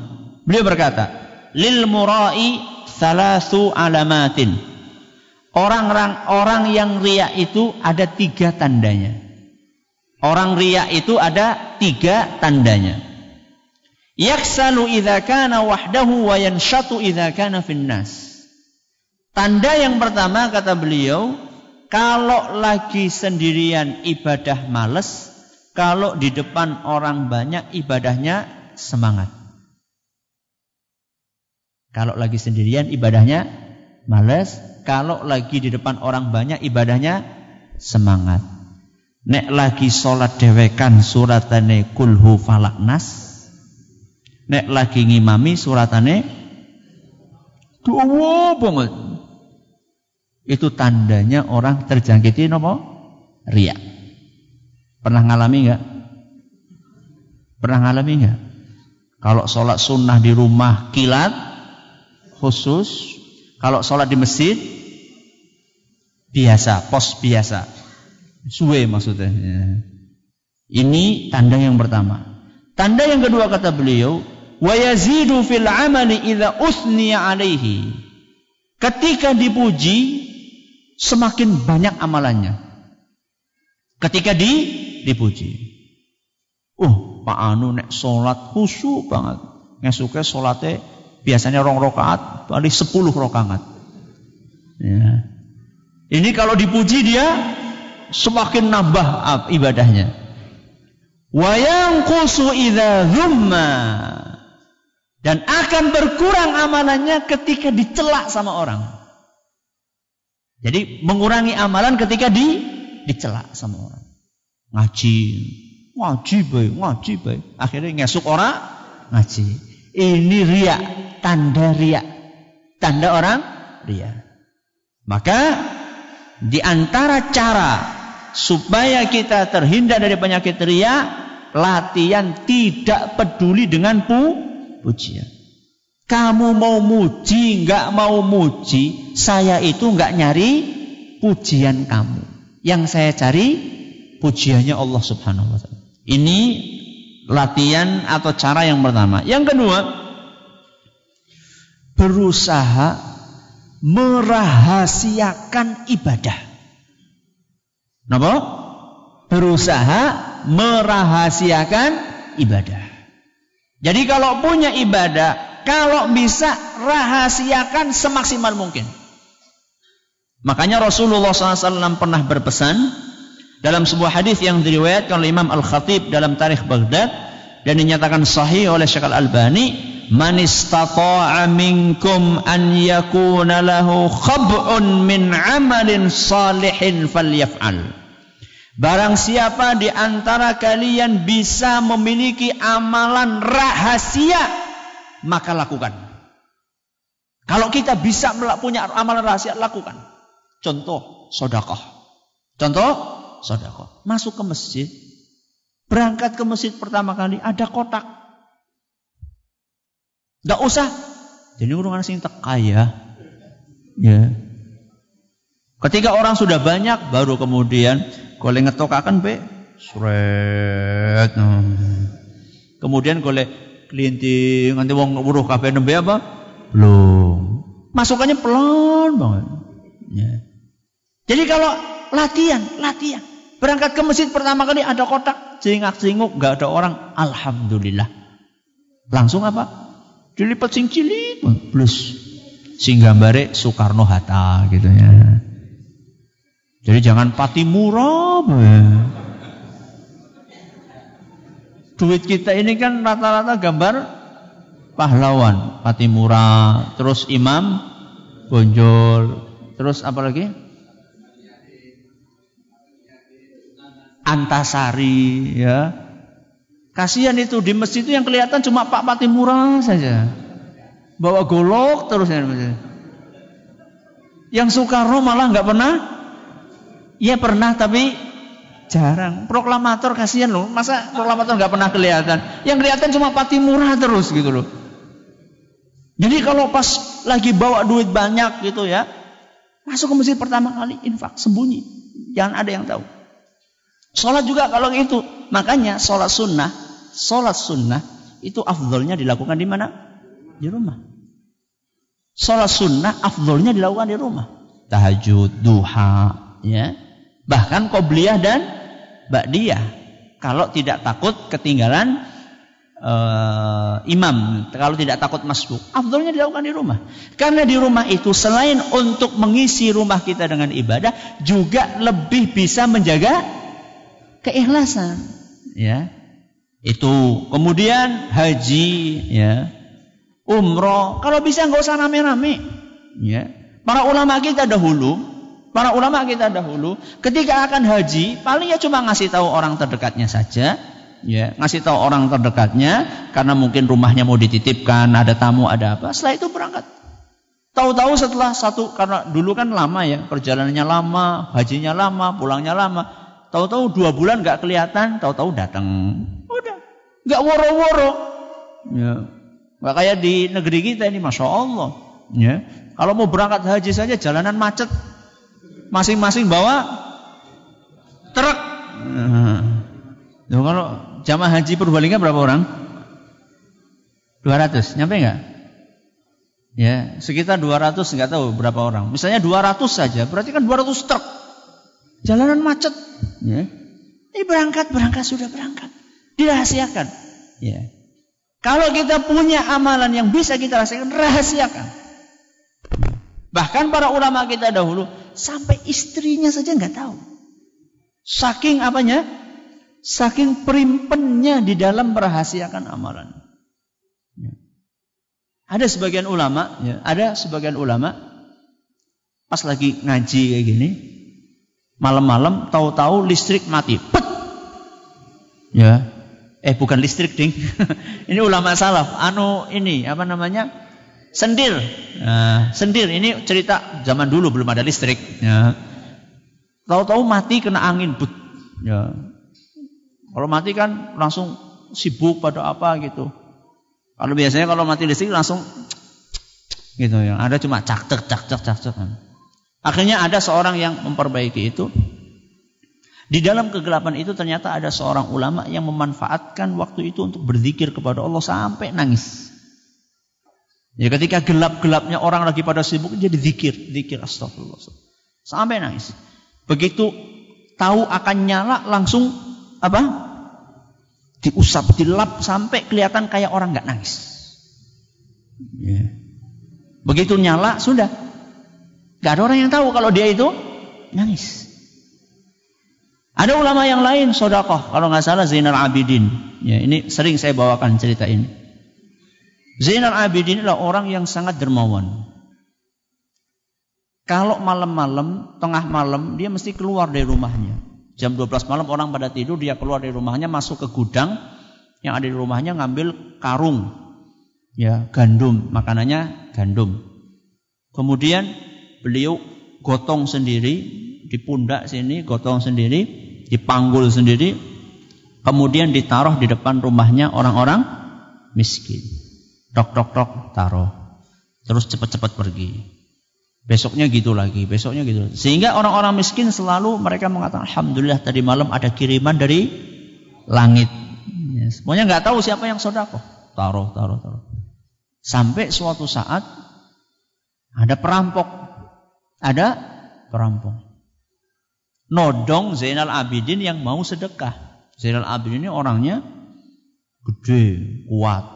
Beliau berkata, lil murai thalathu alamatin. Orang yang riya itu ada 3 tandanya. Orang riya itu ada 3 tandanya. Yaksalu idza kana wahdahu wa yanshatu idza kana finnas. Tanda yang pertama kata beliau, kalau lagi sendirian ibadah males, kalau di depan orang banyak ibadahnya semangat. Kalau lagi sendirian ibadahnya males, kalau lagi di depan orang banyak ibadahnya semangat. Nek lagi sholat dewekan suratane kulhu falaknas. Nek lagi ngimami suratane dawa banget. Itu tandanya orang terjangkiti apa? Riya. Pernah ngalami enggak? Pernah ngalami enggak? Kalau sholat sunnah di rumah kilat khusus, kalau sholat di masjid biasa, pos biasa, suwe maksudnya. Ini tanda yang pertama. Tanda yang kedua kata beliau, wa yazidu fil amali idza usniya alaihi. Ketika dipuji semakin banyak amalannya. Ketika dipuji. Pak Anu nek sholat khusyuk banget. Ngesuke sholatnya biasanya 2 rakaat, paling 10 rakaat. Ya. Ini kalau dipuji dia semakin nambah ibadahnya. Wa yanqusu idza dhumma. Dan akan berkurang amalannya ketika dicela sama orang. Jadi mengurangi amalan ketika dicela sama orang. Ngaji baik. Akhirnya ngesuk orang ngaji. Ini riya, tanda riya. Tanda orang riya. Maka di antara cara supaya kita terhindar dari penyakit riya, latihan tidak peduli dengan pujian. Kamu mau muji, enggak mau muji, saya itu enggak nyari pujian kamu. Yang saya cari pujiannya Allah Subhanahu wa taala. Ini latihan atau cara yang pertama. Yang kedua, berusaha merahasiakan ibadah. Napa? Berusaha merahasiakan ibadah. Jadi kalau punya ibadah, kalau bisa rahasiakan semaksimal mungkin. Makanya Rasulullah SAW pernah berpesan dalam sebuah hadis yang diriwayatkan oleh Imam Al-Khatib dalam Tarikh Baghdad dan dinyatakan sahih oleh Syekh Al-Albani, man istata'a minkum an yakuna lahu khab'un min 'amalin salihin falyaf'al. Barang siapa di antara kalian bisa memiliki amalan rahasia, maka lakukan. Kalau kita bisa punya amalan rahasia, lakukan. Contoh sedekah. Masuk ke masjid, berangkat ke masjid pertama kali ada kotak. Enggak usah. Jadi urungan sing teka ya. Ketika orang sudah banyak, baru kemudian golek ngetokaken be sret. Kemudian golek kelinting nganti wong weruh kabeh nembe apa? Belum. Masukannya pelan banget. Ya. Jadi kalau latihan. Berangkat ke masjid pertama kali ada kotak, jingak-jinguk, enggak ada orang, alhamdulillah. Langsung apa? Dilipat sing cilik, plus sing gambare Soekarno Hatta gitu ya. Jadi jangan Patimura. Duit kita ini kan rata-rata gambar pahlawan, Patimura, terus Imam Bonjol, terus apa lagi? Antasari, ya. Kasihan itu di masjid itu yang kelihatan cuma Pak Patimura saja. Bawa golok terus. Yang Soekarno malah nggak pernah. Ya pernah tapi jarang. Proklamator kasihan loh. Masa proklamator nggak pernah kelihatan? Yang kelihatan cuma Patimura terus gitu loh. Jadi kalau pas lagi bawa duit banyak gitu ya, masuk ke masjid pertama kali infak, sembunyi. Jangan ada yang tahu. Sholat juga kalau gitu. Makanya sholat sunnah itu afdolnya dilakukan di mana? Di rumah. Sholat sunnah afdolnya dilakukan di rumah. Tahajud, duha, ya. Bahkan qobliyah dan ba'diyah. Kalau tidak takut ketinggalan imam, kalau tidak takut masbuk, afdolnya dilakukan di rumah. Karena di rumah itu selain untuk mengisi rumah kita dengan ibadah, juga lebih bisa menjaga keikhlasan, ya. Itu kemudian haji, ya, umroh, kalau bisa nggak usah rame-rame, ya. Para ulama kita dahulu, ketika akan haji, paling ya cuma ngasih tahu orang terdekatnya saja. Ya, ngasih tahu orang terdekatnya karena mungkin rumahnya mau dititipkan, ada tamu, ada apa. Setelah itu berangkat. Tahu-tahu setelah karena dulu kan lama ya, perjalanannya lama, hajinya lama, pulangnya lama. Tahu-tahu 2 bulan nggak kelihatan, tahu-tahu datang. Udah, nggak woro-woro. Ya, nggak kayak di negeri kita ini, masya Allah. Ya, kalau mau berangkat haji saja jalanan macet, masing-masing bawa truk. Kalau jamaah haji Purbalingga berapa orang? 200, nyampe enggak? Ya, sekitar 200, enggak tahu berapa orang. Misalnya 200 saja, berarti kan 200 truk. Jalanan macet. Ya. Ini berangkat, sudah berangkat. Dirahasiakan. Ya. Kalau kita punya amalan yang bisa kita rahasiakan, rahasiakan. Bahkan para ulama kita dahulu, sampai istrinya saja enggak tahu. Saking apanya? Saking perimpennya di dalam merahasiakan amalan. Ya. Ada sebagian ulama pas lagi ngaji kayak gini, malam-malam tahu-tahu listrik mati. Pet! Ya. Bukan listrik, ding. Ini ulama salaf. Sendir. Nah, sendir ini cerita zaman dulu belum ada listrik. Ya. Tahu-tahu mati kena angin. But. Ya. Kalau mati kan langsung sibuk pada apa gitu. Kalau biasanya kalau mati listrik langsung gitu ya. Ada cuma cak. Akhirnya ada seorang yang memperbaiki itu. Di dalam kegelapan itu ternyata ada seorang ulama yang memanfaatkan waktu itu untuk berzikir kepada Allah sampai nangis. Ya, ketika gelap-gelapnya orang lagi pada sibuk jadi zikir astagfirullah. Sampai nangis. Begitu tahu akan nyala langsung diusap, dilap sampai kelihatan kayak orang nggak nangis. Ya. Begitu nyala sudah, nggak ada orang yang tahu kalau dia itu nangis. Ada ulama yang lain sedekah, kalau nggak salah Zainal Abidin. Ya, ini sering saya bawakan cerita ini. Zainal Abidin adalah orang yang sangat dermawan. Kalau malam-malam, tengah malam, dia mesti keluar dari rumahnya. Jam 12 malam orang pada tidur, dia keluar dari rumahnya, masuk ke gudang yang ada di rumahnya, ngambil karung, ya, gandum, makanannya gandum. Kemudian beliau gotong sendiri, di pundak sini gotong sendiri, dipanggul sendiri, kemudian ditaruh di depan rumahnya orang-orang miskin. Tok, taruh. Terus cepat-cepat pergi. Besoknya gitu lagi. Sehingga orang-orang miskin selalu mereka mengatakan, alhamdulillah tadi malam ada kiriman dari langit. Ya, semuanya nggak tahu siapa yang sedekah. Taruh. Sampai suatu saat ada perampok. Nodong Zainal Abidin yang mau sedekah. Zainal Abidin ini orangnya gede, kuat.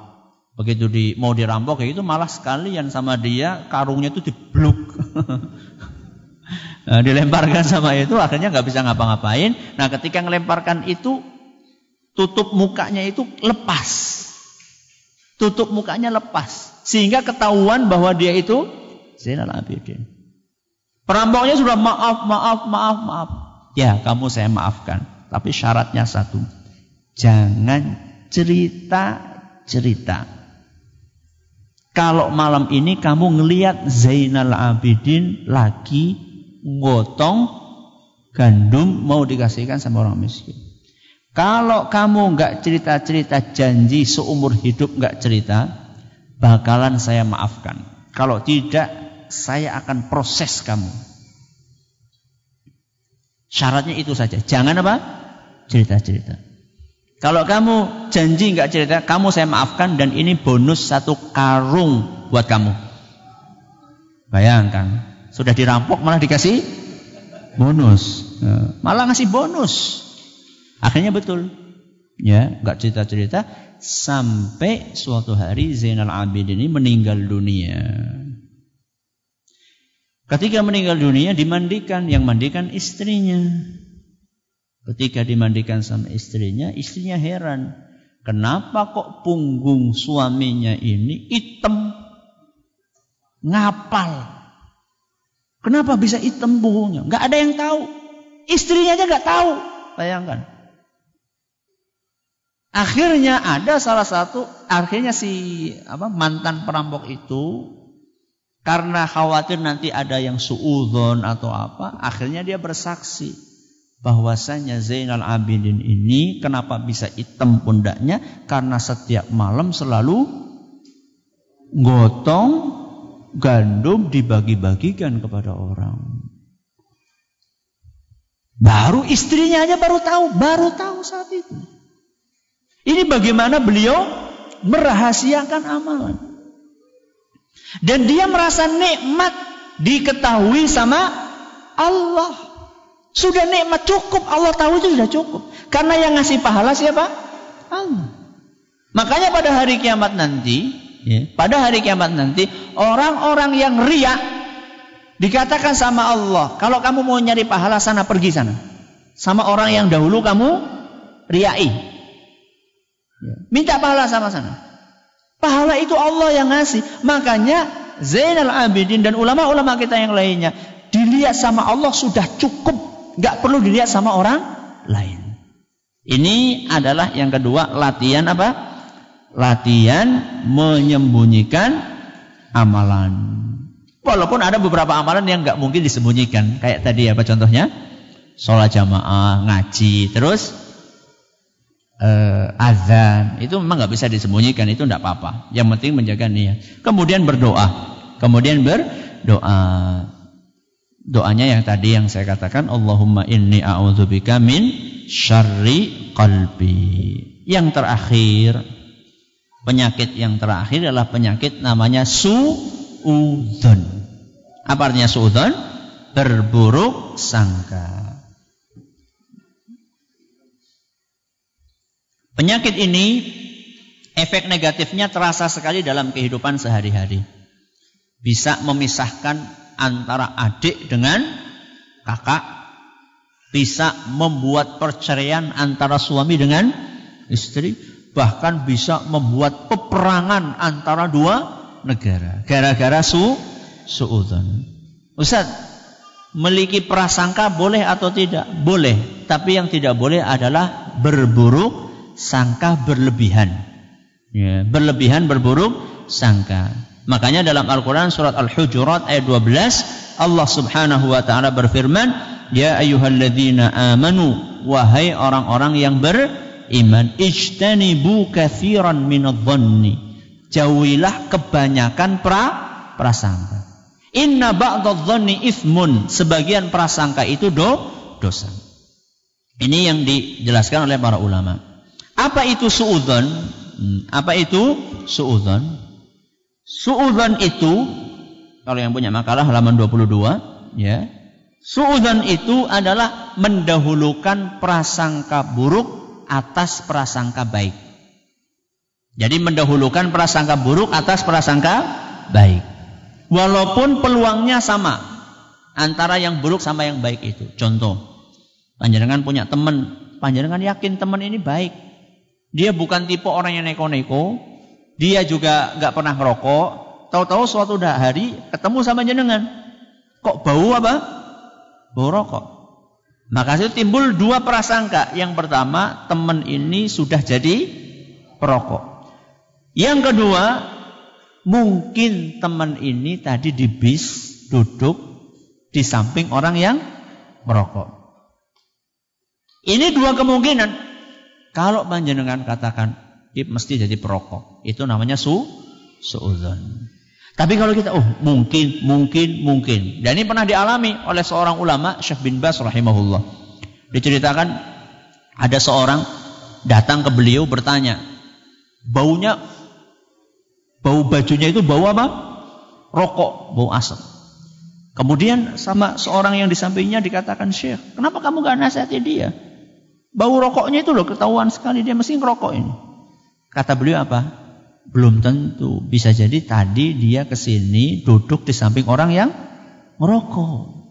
Begitu mau dirampok kayak itu, malah sekalian sama dia karungnya itu dibluk. Nah, dilemparkan sama itu, akhirnya nggak bisa ngapa-ngapain. Nah, ketika ngelemparkan itu, tutup mukanya itu lepas. Sehingga ketahuan bahwa dia itu Zainal Abidin. Perampoknya sudah maaf. Ya, kamu saya maafkan. Tapi syaratnya satu. Jangan cerita. Kalau malam ini kamu ngelihat Zainal Abidin lagi ngotong gandum mau dikasihkan sama orang miskin. Kalau kamu nggak cerita-cerita janji seumur hidup nggak cerita, bakalan saya maafkan. Kalau tidak, saya akan proses kamu. Syaratnya itu saja. Jangan apa? Cerita-cerita. Kalau kamu janji nggak cerita, kamu saya maafkan dan ini bonus 1 karung buat kamu. Bayangkan, sudah dirampok malah dikasih bonus. Malah ngasih bonus. Akhirnya betul. Ya, nggak cerita-cerita sampai suatu hari Zainal Abidin ini meninggal dunia. Ketika meninggal dunia dimandikan, yang mandikan istrinya. Ketika dimandikan sama istrinya heran. Kenapa kok punggung suaminya ini hitam? Ngapal. Kenapa bisa hitam punggungnya? Nggak ada yang tahu. Istrinya aja nggak tahu. Bayangkan. Akhirnya ada mantan perampok itu karena khawatir nanti ada yang suudzon atau apa, akhirnya dia bersaksi bahwasanya Zainal Abidin ini kenapa bisa hitam pundaknya karena setiap malam selalu gotong gandum dibagi-bagikan kepada orang. Baru istrinya aja baru tahu saat itu. Ini bagaimana beliau merahasiakan amalan. Dan dia merasa nikmat diketahui sama Allah. Sudah nikmat cukup, Allah tahu itu sudah cukup. Karena yang ngasih pahala siapa? Allah. Makanya pada hari kiamat nanti, orang-orang yang riya dikatakan sama Allah, kalau kamu mau nyari pahala sana, pergi sana. Sama orang yang dahulu kamu riyai. Minta pahala sama sana. Pahala itu Allah yang ngasih. Makanya Zainal Abidin dan ulama-ulama kita yang lainnya dilihat sama Allah sudah cukup. Gak perlu dilihat sama orang lain. Ini adalah yang kedua, latihan apa? Latihan menyembunyikan amalan. Walaupun ada beberapa amalan yang gak mungkin disembunyikan. Kayak tadi apa contohnya? Sholat jamaah, ngaji, terus azan. Itu memang gak bisa disembunyikan, itu gak apa-apa. Yang penting menjaga niat. Kemudian berdoa. Doanya yang tadi yang saya katakan, Allahumma inni a'udzubika min syarri qalbi. Yang terakhir, penyakit yang terakhir adalah penyakit namanya suudzon. Apa artinya suudzon? Berburuk sangka. Penyakit ini efek negatifnya terasa sekali dalam kehidupan sehari-hari. Bisa memisahkan antara adik dengan kakak, bisa membuat perceraian antara suami dengan istri, bahkan bisa membuat peperangan antara dua negara gara-gara suudzon. Ustaz, memiliki prasangka boleh atau tidak? Boleh, tapi yang tidak boleh adalah berburuk sangka berlebihan. Ya, berlebihan berburuk sangka. Makanya dalam Al-Quran surat Al-Hujurat ayat 12 Allah subhanahu wa ta'ala berfirman, Ya ayyuhalladzina amanu, wahai orang-orang yang beriman, ijtanibu katsiran minadh-dhanni, jauhilah kebanyakan prasangka. Inna ba'dadh-dhanni itsmun, sebagian prasangka itu dosa. Ini yang dijelaskan oleh para ulama. Apa itu suudzon? Apa itu suudzon? Suudzon itu, kalau yang punya makalah halaman 22, ya. Suudzon itu adalah mendahulukan prasangka buruk atas prasangka baik. Jadi mendahulukan prasangka buruk atas prasangka baik. Walaupun peluangnya sama antara yang buruk sama yang baik itu. Contoh, panjenengan punya teman, panjenengan yakin teman ini baik. Dia bukan tipe orang yang neko-neko. Dia juga gak pernah ngerokok. Tahu-tahu suatu hari ketemu sama jenengan. Kok bau apa? Bau rokok. Maka itu timbul dua prasangka. Yang pertama, teman ini sudah jadi perokok. Yang kedua, mungkin teman ini tadi di bis duduk di samping orang yang merokok. Ini dua kemungkinan. Kalau panjenengan katakan dia mesti jadi perokok, itu namanya suudzon. Tapi kalau kita mungkin. Dan ini pernah dialami oleh seorang ulama, Syekh bin Baz rahimahullah. Diceritakan ada seorang datang ke beliau bertanya, bau bajunya itu bau apa? Rokok, bau asap. Kemudian sama seorang yang di sampingnya dikatakan, Syekh, kenapa kamu gak nasihati dia? Bau rokoknya itu loh ketahuan sekali, dia mesti ngerokok ini. Kata beliau apa? Belum tentu. Bisa jadi tadi dia kesini duduk di samping orang yang ngerokok.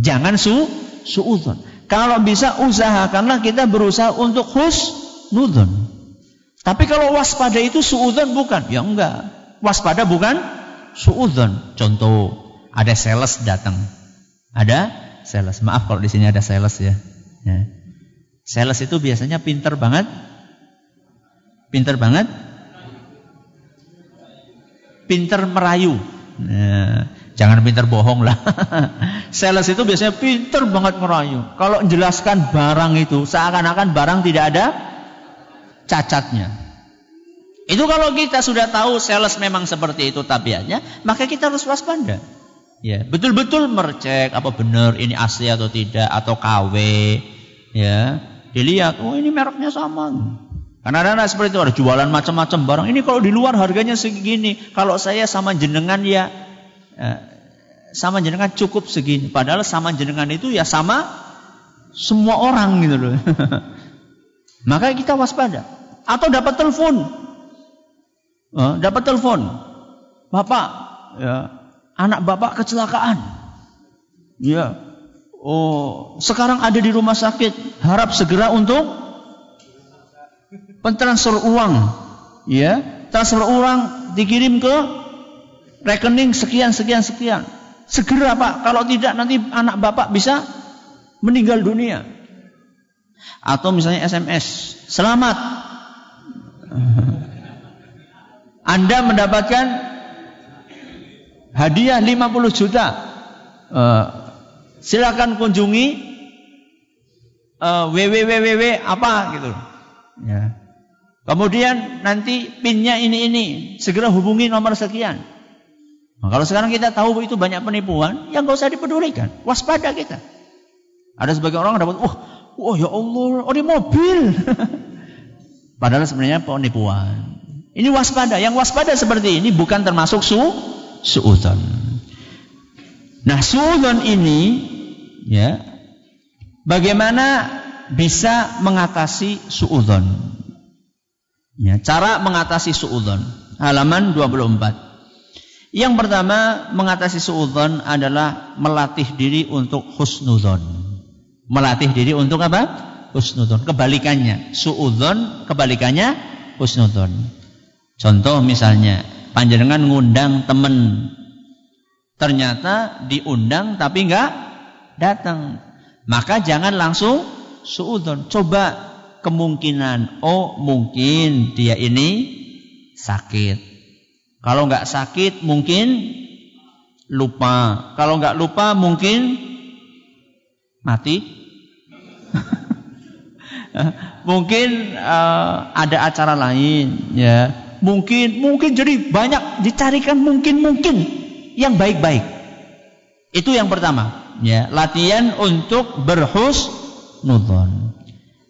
Jangan suudzon. Kalau bisa usahakanlah kita berusaha untuk husnudzon. Tapi kalau waspada itu suudzon bukan? Ya enggak. Waspada bukan suudzon. Contoh, ada sales datang. Ada sales. Maaf kalau di sini ada sales ya. Sales itu biasanya pinter banget. Pinter merayu. Jangan pinter bohong lah. Sales itu biasanya pinter banget merayu. Kalau menjelaskan barang itu seakan-akan barang tidak ada cacatnya. Itu kalau kita sudah tahu sales memang seperti itu tabiatnya, maka kita harus waspada. Ya, betul-betul mercek apa benar ini asli atau tidak atau KW. Ya, dilihat, oh ini mereknya sama. Karena ada seperti itu, ada jualan macam-macam barang. Ini kalau di luar harganya segini, kalau saya sama jenengan ya sama jenengan cukup segini. Padahal sama jenengan itu ya sama semua orang gitu loh. Maka kita waspada. Atau dapat telepon. Bapak, ya, anak bapak kecelakaan. Ya. Oh, sekarang ada di rumah sakit. Harap segera untuk pentransfer uang, ya, transfer uang dikirim ke rekening sekian. Segera Pak, kalau tidak nanti anak bapak bisa meninggal dunia. Atau misalnya SMS, selamat, Anda mendapatkan hadiah 50 juta. Silakan kunjungi www apa gitu. Ya. Kemudian nanti pinnya ini, segera hubungi nomor sekian. Nah, kalau sekarang kita tahu itu banyak penipuan, yang gak usah dipedulikan, waspada kita. Ada sebagian orang dapat, ya Allah, ini mobil. Padahal sebenarnya penipuan. Ini waspada. Yang waspada seperti ini bukan termasuk suudzon. Nah, suudzon ini, ya, bagaimana bisa mengatasi suudzon? Ya, cara mengatasi suudzon. Halaman 24. Yang pertama, mengatasi suudzon adalah melatih diri untuk husnudzon. Melatih diri untuk apa? Husnudzon. Kebalikannya, suudzon kebalikannya husnudzon. Contoh misalnya, panjenengan ngundang teman, ternyata diundang tapi enggak datang. Maka jangan langsung suudzon. Coba kemungkinan, mungkin dia ini sakit. Kalau enggak sakit mungkin lupa. Kalau enggak lupa mungkin mati. Mungkin ada acara lain, ya. Mungkin jadi banyak dicarikan mungkin yang baik-baik. Itu yang pertama, ya, latihan untuk berhusnudzon.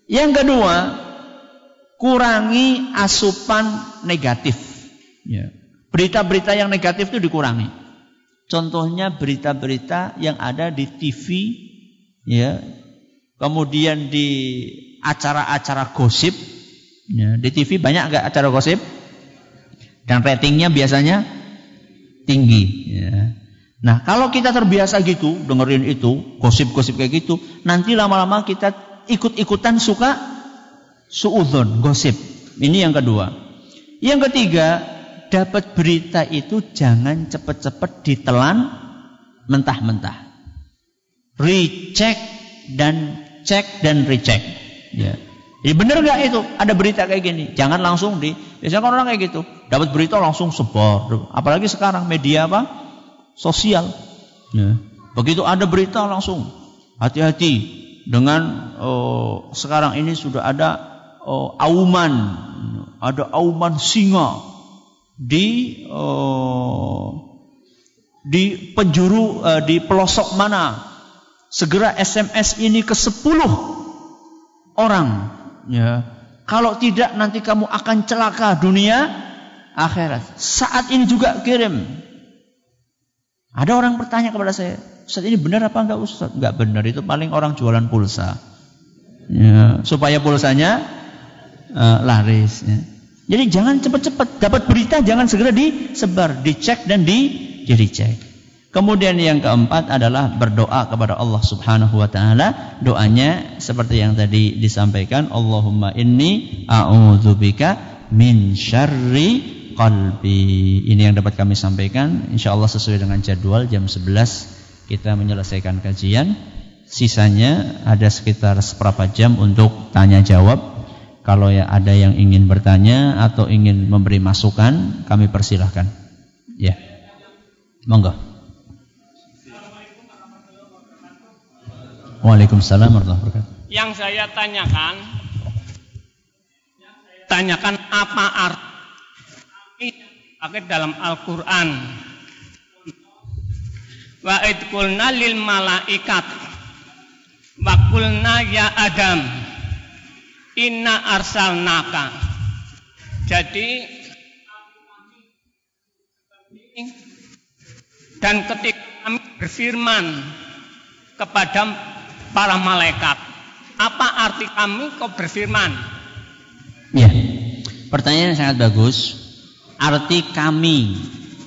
Yang kedua, kurangi asupan negatif. Ya. Berita-berita yang negatif itu dikurangi. Contohnya berita-berita yang ada di TV, ya. Kemudian di acara-acara gosip. Ya. Di TV banyak nggak acara gosip? Dan ratingnya biasanya tinggi. Ya. Nah, kalau kita terbiasa gitu, dengerin itu, gosip-gosip kayak gitu, nanti lama-lama kita ikut-ikutan suka suudzon, gosip. Ini yang kedua. Yang ketiga, dapat berita itu jangan cepat-cepat ditelan mentah-mentah. Cek dan recheck. Ya. Jadi benar nggak itu? Ada berita kayak gini, jangan langsung biasanya kan orang kayak gitu, dapat berita langsung sebar. Apalagi sekarang media apa? Sosial. Ya. Begitu ada berita langsung hati-hati dengan sekarang ini sudah ada auman singa di penjuru di pelosok mana. Segera SMS ini ke 10 orang. Ya, kalau tidak nanti kamu akan celaka dunia akhirat. Saat ini juga kirim. Ada orang bertanya kepada saya, Ustaz ini benar apa enggak Ustaz? Enggak benar, itu paling orang jualan pulsa. Ya, supaya pulsanya laris. Ya. Jadi jangan cepat-cepat dapat berita, jangan segera disebar, dicek dan di-recheck. Kemudian yang keempat adalah berdoa kepada Allah Subhanahu wa taala. Doanya seperti yang tadi disampaikan, Allahumma inni a'udzubika min syarri qalbi. Ini yang dapat kami sampaikan. Insyaallah sesuai dengan jadwal jam 11 kita menyelesaikan kajian. Sisanya ada sekitar seperempat jam untuk tanya jawab. Kalau ya ada yang ingin bertanya atau ingin memberi masukan, kami persilahkan. Ya. Monggo. Waalaikumsalam warahmatullahi wabarakatuh. Yang saya tanyakan apa arti dalam Al-Quran. Wa id qulna lil malaikat wa qulna ya Adam inna arsalnaka. Jadi dan ketika kami berfirman kepada para malaikat, apa arti kami kok berfirman? Ya, pertanyaan yang sangat bagus. Arti kami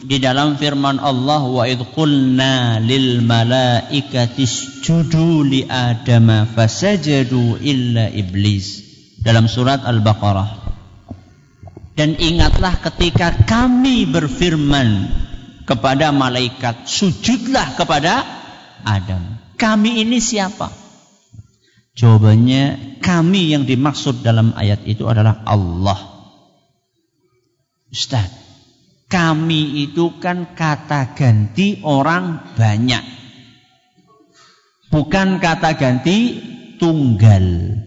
di dalam firman Allah, wa idh qulna lil malaikati isjudu li adama fasajadu illa iblis, dalam surat Al-Baqarah. Dan ingatlah ketika kami berfirman kepada malaikat, sujudlah kepada Adam. Kami ini siapa? Jawabannya, kami yang dimaksud dalam ayat itu adalah Allah. Ustaz, kami itu kan kata ganti orang banyak, bukan kata ganti tunggal.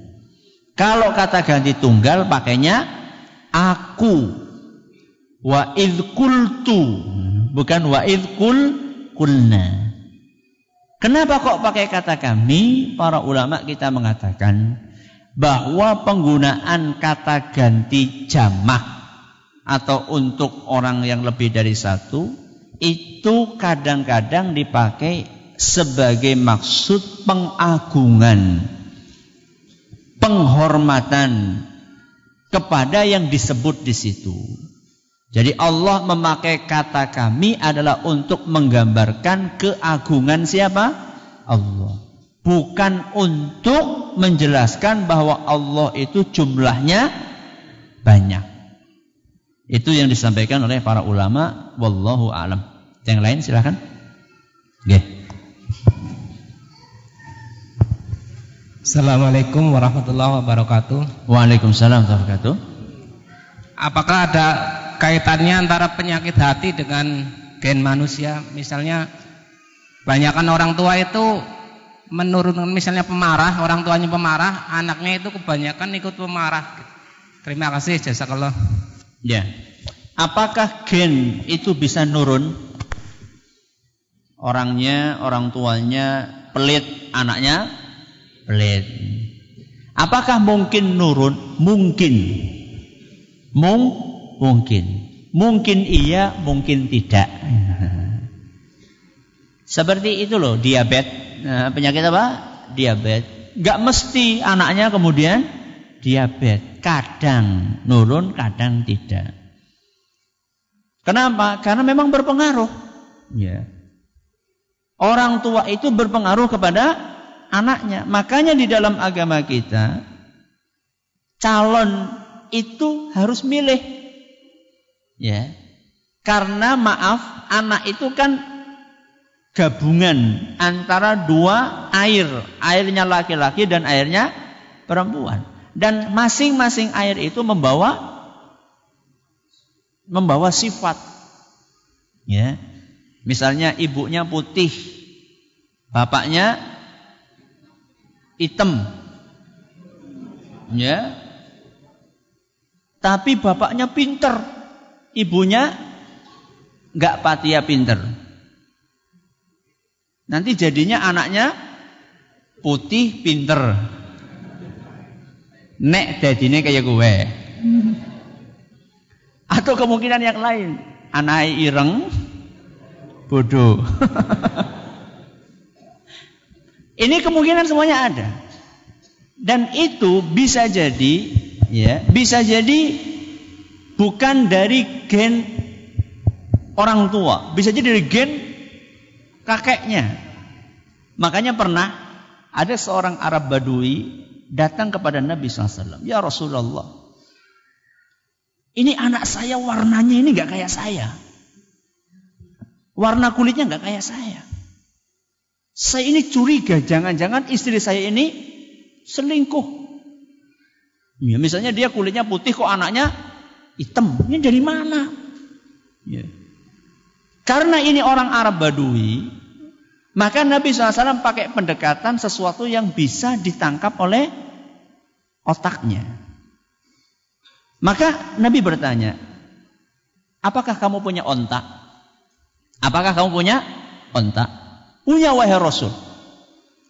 Kalau kata ganti tunggal pakainya aku. Wa idh qultu, bukan wa idh qulna. Kenapa kok pakai kata kami? Para ulama kita mengatakan bahwa penggunaan kata ganti jamak atau untuk orang yang lebih dari satu itu kadang-kadang dipakai sebagai maksud pengagungan, penghormatan kepada yang disebut di situ. Jadi Allah memakai kata kami adalah untuk menggambarkan keagungan siapa? Allah. Bukan untuk menjelaskan bahwa Allah itu jumlahnya banyak. Itu yang disampaikan oleh para ulama. Wallahu a'lam. Yang lain silakan. Okay. Assalamualaikum warahmatullahi wabarakatuh. Waalaikumsalam warahmatullahi wabarakatuh. Apakah ada kaitannya antara penyakit hati dengan gen manusia? Misalnya banyakkan orang tua itu menurunkan, misalnya pemarah, orang tuanya pemarah, anaknya itu kebanyakan ikut pemarah. Terima kasih, jazakallah. Ya. Apakah gen itu bisa nurun? Orangnya, orang tuanya pelit, anaknya pelit. Apakah mungkin nurun? Mungkin. Mungkin. Mungkin iya, mungkin tidak. Seperti itu loh, diabetes. Penyakit apa? Diabetes. Gak mesti anaknya kemudian diabetes. Kadang nurun, kadang tidak. Kenapa? Karena memang berpengaruh. Ya. Orang tua itu berpengaruh kepada anaknya. Makanya di dalam agama kita, calon itu harus milih. Ya. Karena maaf, anak itu kan gabungan antara dua air. Airnya laki-laki dan airnya perempuan. Dan masing-masing air itu membawa sifat. Ya. Misalnya ibunya putih, bapaknya hitam. Ya. Tapi bapaknya pinter, ibunya enggak patia pinter. Nanti jadinya anaknya putih pinter. Nek dadine kayak gue. Atau kemungkinan yang lain, anaknya ireng bodoh. Ini kemungkinan semuanya ada. Dan itu bisa jadi, ya, bisa jadi bukan dari gen orang tua, bisa jadi dari gen kakeknya. Makanya pernah ada seorang Arab Badui datang kepada Nabi SAW. Ya Rasulullah, ini anak saya warnanya ini gak kayak saya. Warna kulitnya gak kayak saya. Saya ini curiga, jangan-jangan istri saya ini selingkuh. Ya, misalnya dia kulitnya putih kok anaknya hitam. Ini dari mana? Ya. Karena ini orang Arab Badui, maka Nabi SAW pakai pendekatan sesuatu yang bisa ditangkap oleh otaknya. Maka Nabi bertanya, apakah kamu punya onta? Apakah kamu punya onta? Punya wahai Rasul.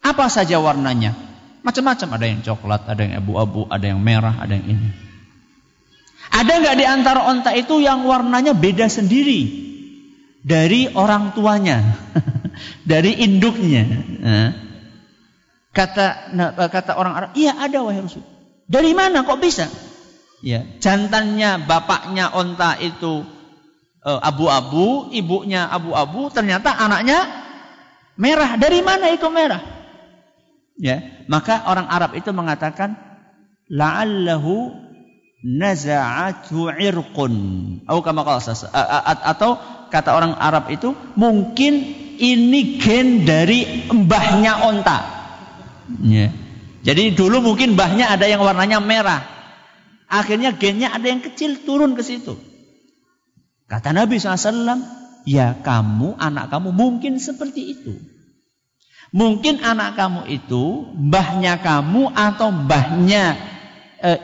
Apa saja warnanya? Macam-macam, ada yang coklat, ada yang abu-abu, ada yang merah, ada yang ini. Ada nggak di antara onta itu yang warnanya beda sendiri dari orang tuanya, dari induknya? Kata orang Arab, iya ada wahai Rasul. Dari mana kok bisa? Ya, jantannya bapaknya onta itu abu-abu, ibunya abu-abu, ternyata anaknya merah. Dari mana itu merah? Ya, maka orang Arab itu mengatakan la'allahu naza'atu irqun. Atau kata orang Arab itu mungkin ini gen dari mbahnya onta. Ya. Jadi dulu mungkin mbahnya ada yang warnanya merah. Akhirnya gennya ada yang kecil turun ke situ. Kata Nabi SAW, ya kamu, anak kamu mungkin seperti itu. Mungkin anak kamu itu mbahnya kamu atau mbahnya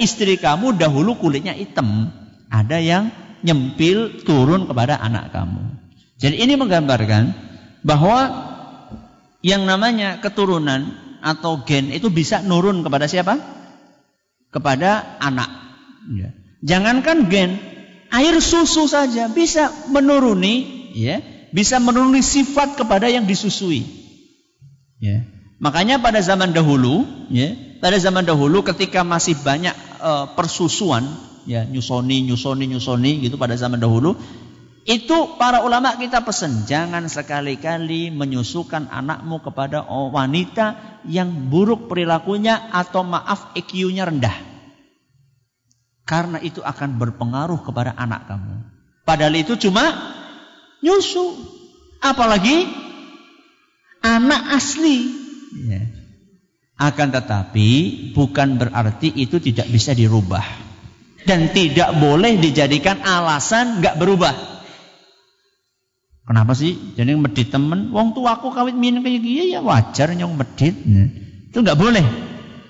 istri kamu dahulu kulitnya hitam. Ada yang nyempil turun kepada anak kamu. Jadi ini menggambarkan bahwa yang namanya keturunan atau gen itu bisa nurun kepada siapa? Kepada anak. Ya. Jangankan gen, air susu saja bisa menuruni, ya, bisa menuruni sifat kepada yang disusui. Ya. Makanya pada zaman dahulu, ya, pada zaman dahulu ketika masih banyak persusuan, ya, nyusoni gitu pada zaman dahulu, itu para ulama kita pesan jangan sekali-kali menyusukan anakmu kepada wanita yang buruk perilakunya atau maaf IQ-nya rendah. Karena itu akan berpengaruh kepada anak kamu. Padahal itu cuma nyusu. Apalagi anak asli. Ya. Akan tetapi bukan berarti itu tidak bisa dirubah. Dan tidak boleh dijadikan alasan gak berubah. Kenapa sih? Jadi medit temen. Wong tuaku kawit minum kayak gini ya wajar nyong medit. Itu gak boleh.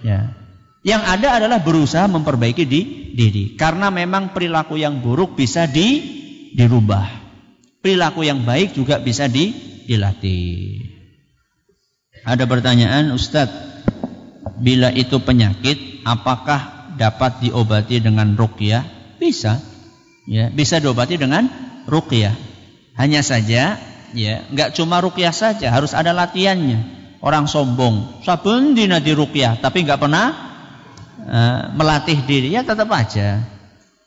Ya. Yang ada adalah berusaha memperbaiki diri. Karena memang perilaku yang buruk bisa dirubah. Perilaku yang baik juga bisa dilatih. Ada pertanyaan, Ustadz, bila itu penyakit, apakah dapat diobati dengan ruqyah? Bisa. Ya, bisa diobati dengan ruqyah. Hanya saja, ya, enggak cuma ruqyah saja, harus ada latihannya. Orang sombong, saben dina di ruqyah, tapi enggak pernah melatih diri, ya tetap aja.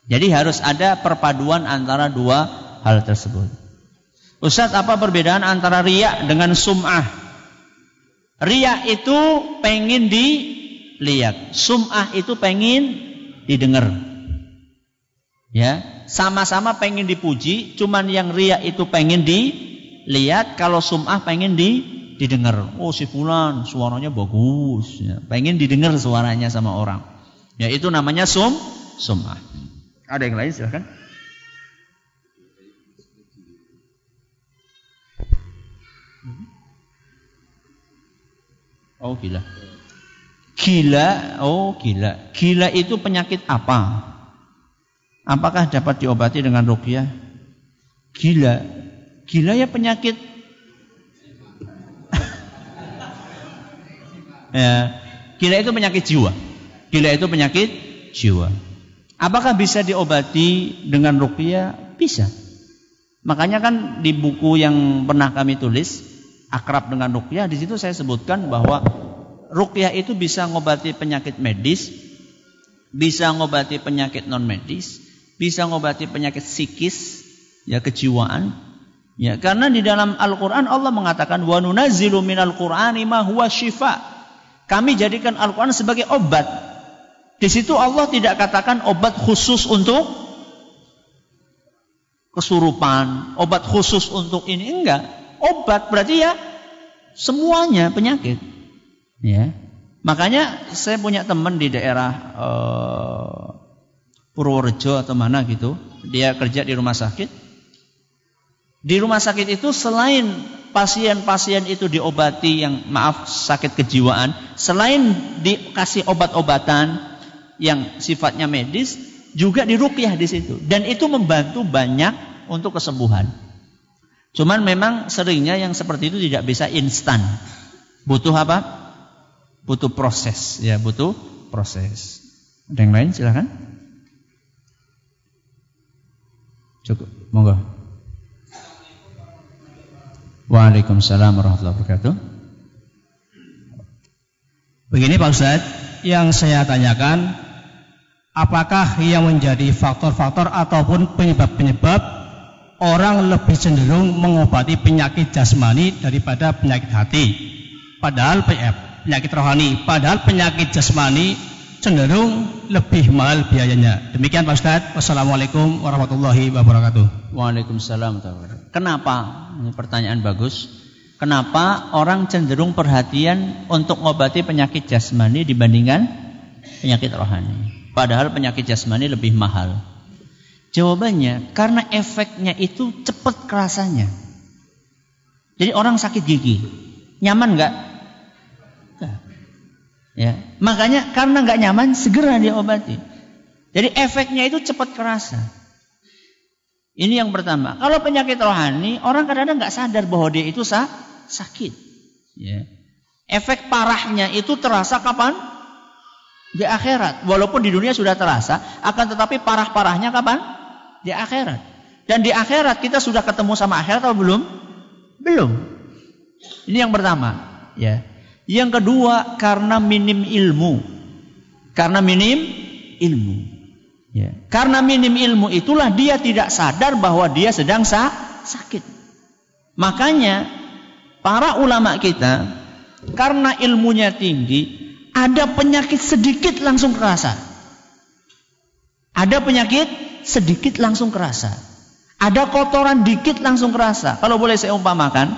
Jadi harus ada perpaduan antara dua hal tersebut. Ustadz, apa perbedaan antara riya dengan sum'ah? Riya itu pengen dilihat, sum'ah itu pengen didengar. Ya, sama-sama pengen dipuji, cuman yang riya itu pengen dilihat, kalau sum'ah pengen didengar. Oh si fulan suaranya bagus, ya, pengen didengar suaranya sama orang. Ya, itu namanya sum'ah. Ada yang lain silakan. Oh, gila. Gila itu penyakit apa? Apakah dapat diobati dengan ruqyah? Gila ya penyakit. Ya, gila itu penyakit jiwa. Apakah bisa diobati dengan ruqyah? Bisa. Makanya kan di buku yang pernah kami tulis, Akrab dengan Ruqyah, di situ saya sebutkan bahwa ruqyah itu bisa ngobati penyakit medis, bisa ngobati penyakit non medis, bisa ngobati penyakit psikis, ya kejiwaan. Ya, karena di dalam Al-Qur'an Allah mengatakan wa nunazzilu minal Qur'ani ma huwa syifa. Kami jadikan Al-Qur'an sebagai obat. Di situ Allah tidak katakan obat khusus untuk kesurupan, obat khusus untuk ini, enggak. Obat berarti ya semuanya penyakit. Ya. Makanya saya punya teman di daerah Purworejo atau mana gitu. Dia kerja di rumah sakit. Di rumah sakit itu selain pasien-pasien itu diobati yang sakit kejiwaan, selain dikasih obat-obatan yang sifatnya medis, juga diruqyah di situ. Dan itu membantu banyak untuk kesembuhan. Cuman memang seringnya yang seperti itu tidak bisa instan. Butuh apa? Butuh proses, ya, butuh proses. Ada yang lain silakan. Cukup, monggo. Waalaikumsalam warahmatullahi wabarakatuh. Begini Pak Ustadz, yang saya tanyakan, apakah yang menjadi faktor-faktor ataupun penyebab-penyebab orang lebih cenderung mengobati penyakit jasmani daripada penyakit hati? Padahal penyakit rohani, padahal penyakit jasmani cenderung lebih mahal biayanya. Demikian Pak Ustadz. Wassalamualaikum warahmatullahi wabarakatuh. Waalaikumsalam warahmatullahi wabarakatuh. Kenapa? Ini pertanyaan bagus. Kenapa orang cenderung perhatian untuk mengobati penyakit jasmani dibandingkan penyakit rohani? Padahal penyakit jasmani lebih mahal. Jawabannya, karena efeknya itu cepat kerasanya. Jadi orang sakit gigi, nyaman nggak? Ya, makanya karena nggak nyaman segera diobati. Jadi efeknya itu cepat kerasa. Ini yang pertama. Kalau penyakit rohani, orang kadang-kadang nggak sadar bahwa dia itu sakit. Ya. Efek parahnya itu terasa kapan? Di akhirat. Walaupun di dunia sudah terasa, akan tetapi parah-parahnya kapan? Di akhirat. Dan di akhirat kita sudah ketemu sama akhirat atau belum? Belum. Ini yang pertama, ya. Yang kedua, karena minim ilmu. Karena minim ilmu. Ya. Karena minim ilmu itulah dia tidak sadar bahwa dia sedang sakit. Makanya para ulama kita, karena ilmunya tinggi, ada penyakit sedikit langsung kerasa. Ada penyakit sedikit langsung kerasa. Ada kotoran dikit langsung kerasa. Kalau boleh saya umpamakan,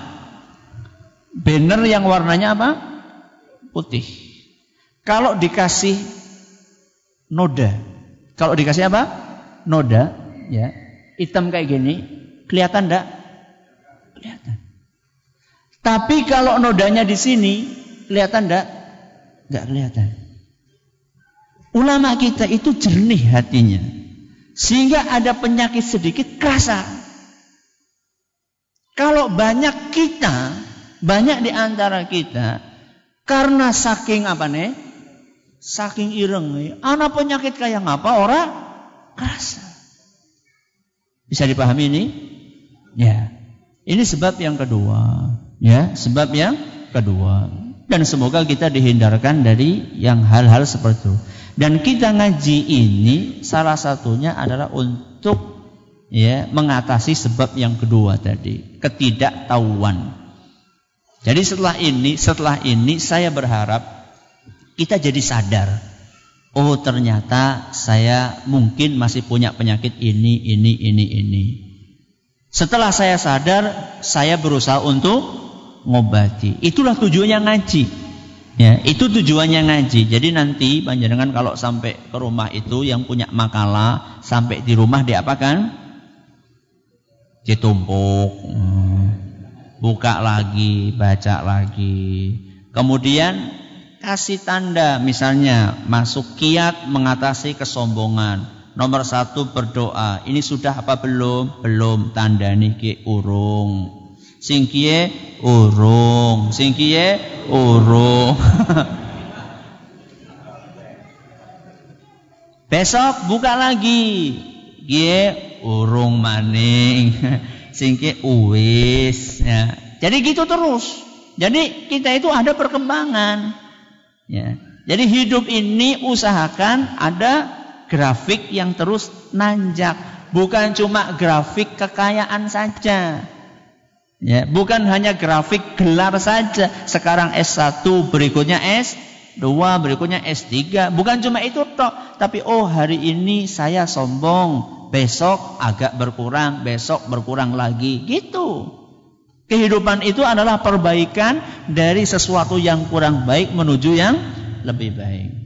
banner yang warnanya apa? Putih. Kalau dikasih noda, kalau dikasih apa? Noda, ya, hitam kayak gini, kelihatan enggak? Kelihatan. Tapi kalau nodanya di sini, kelihatan enggak? Enggak kelihatan. Ulama kita itu jernih hatinya, sehingga ada penyakit sedikit kerasa. Kalau banyak di antara kita, karena saking apa nih? Saking ireng, anak penyakit kayak ngapa orang kerasa. Bisa dipahami ini? Ya. Ini sebab yang kedua, ya, sebab yang kedua. Dan semoga kita dihindarkan dari yang hal-hal seperti itu. Dan kita ngaji ini salah satunya adalah untuk, ya, mengatasi sebab yang kedua tadi, ketidaktahuan. Jadi setelah ini saya berharap kita jadi sadar. Oh, ternyata saya mungkin masih punya penyakit ini. Setelah saya sadar, saya berusaha untuk ngobati. Itulah tujuannya ngaji. Ya, itu tujuannya ngaji. Jadi nanti panjenengan kalau sampai ke rumah itu yang punya makalah sampai di rumah diapakan? Ditumpuk. Buka lagi, baca lagi. Kemudian kasih tanda, misalnya masuk kiat mengatasi kesombongan. Nomor 1 berdoa. Ini sudah apa belum? Belum. Tanda niki urung. Sing kiye urung. Sing kiye urung. Besok buka lagi. Kiye urung maning. Sing kiye uwis. Ya. Jadi gitu terus. Jadi kita itu ada perkembangan. Ya. Jadi hidup ini usahakan ada grafik yang terus nanjak. Bukan cuma grafik kekayaan saja. Ya, bukan hanya grafik gelar saja. Sekarang S1, berikutnya S2, berikutnya S3. Bukan cuma itu toh. Tapi hari ini saya sombong. Besok agak berkurang, besok berkurang lagi. Gitu. Kehidupan itu adalah perbaikan dari sesuatu yang kurang baik menuju yang lebih baik.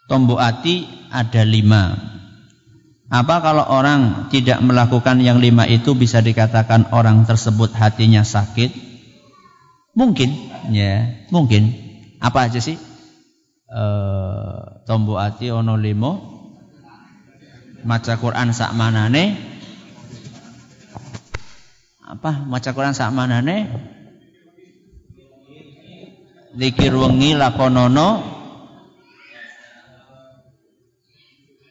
Tombok hati ada 5. Apa kalau orang tidak melakukan yang 5 itu bisa dikatakan orang tersebut hatinya sakit? Mungkin, ya, mungkin. Apa aja sih? Tombok hati ono 5. Maca Quran sak manane. Apa? Maca Quran sak manane? Zikir wengi lakonono.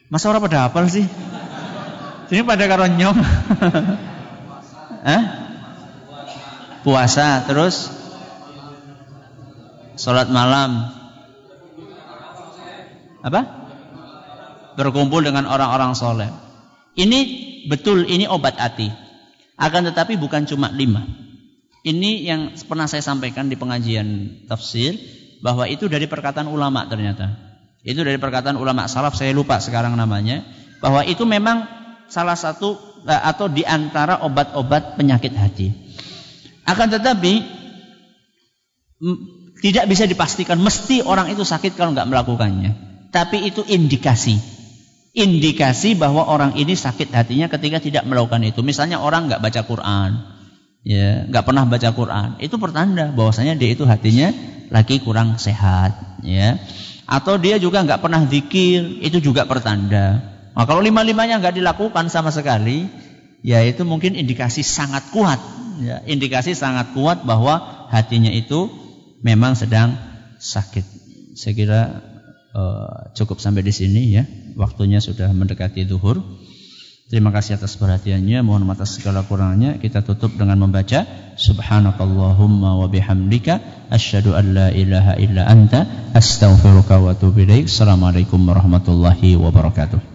Masa orang pada hafal sih? Ini pada karo nyong. Puasa, terus salat malam. Apa? Berkumpul dengan orang-orang soleh. Ini betul, ini obat hati. Akan tetapi bukan cuma 5. Ini yang pernah saya sampaikan di pengajian tafsir, bahwa itu dari perkataan ulama ternyata. Itu dari perkataan ulama salaf, saya lupa sekarang namanya. Bahwa itu memang salah satu atau di antara obat-obat penyakit hati. Akan tetapi tidak bisa dipastikan mesti orang itu sakit kalau nggak melakukannya. Tapi itu indikasi. Indikasi bahwa orang ini sakit hatinya ketika tidak melakukan itu. Misalnya orang nggak baca Quran, ya, nggak pernah baca Quran, itu pertanda bahwasanya dia itu hatinya lagi kurang sehat, ya. Atau dia juga nggak pernah zikir, itu juga pertanda. Nah, kalau 5-5-nya nggak dilakukan sama sekali, ya itu mungkin indikasi sangat kuat, ya, indikasi sangat kuat bahwa hatinya itu memang sedang sakit. Saya kira cukup sampai di sini, ya. Waktunya sudah mendekati zuhur. Terima kasih atas perhatiannya. Mohon maaf atas segala kurangnya. Kita tutup dengan membaca Subhanakallahumma wa bihamdika asyhadu an la ilaha illa anta astaghfiruka wa atubu ilaik. Assalamualaikum warahmatullahi wabarakatuh.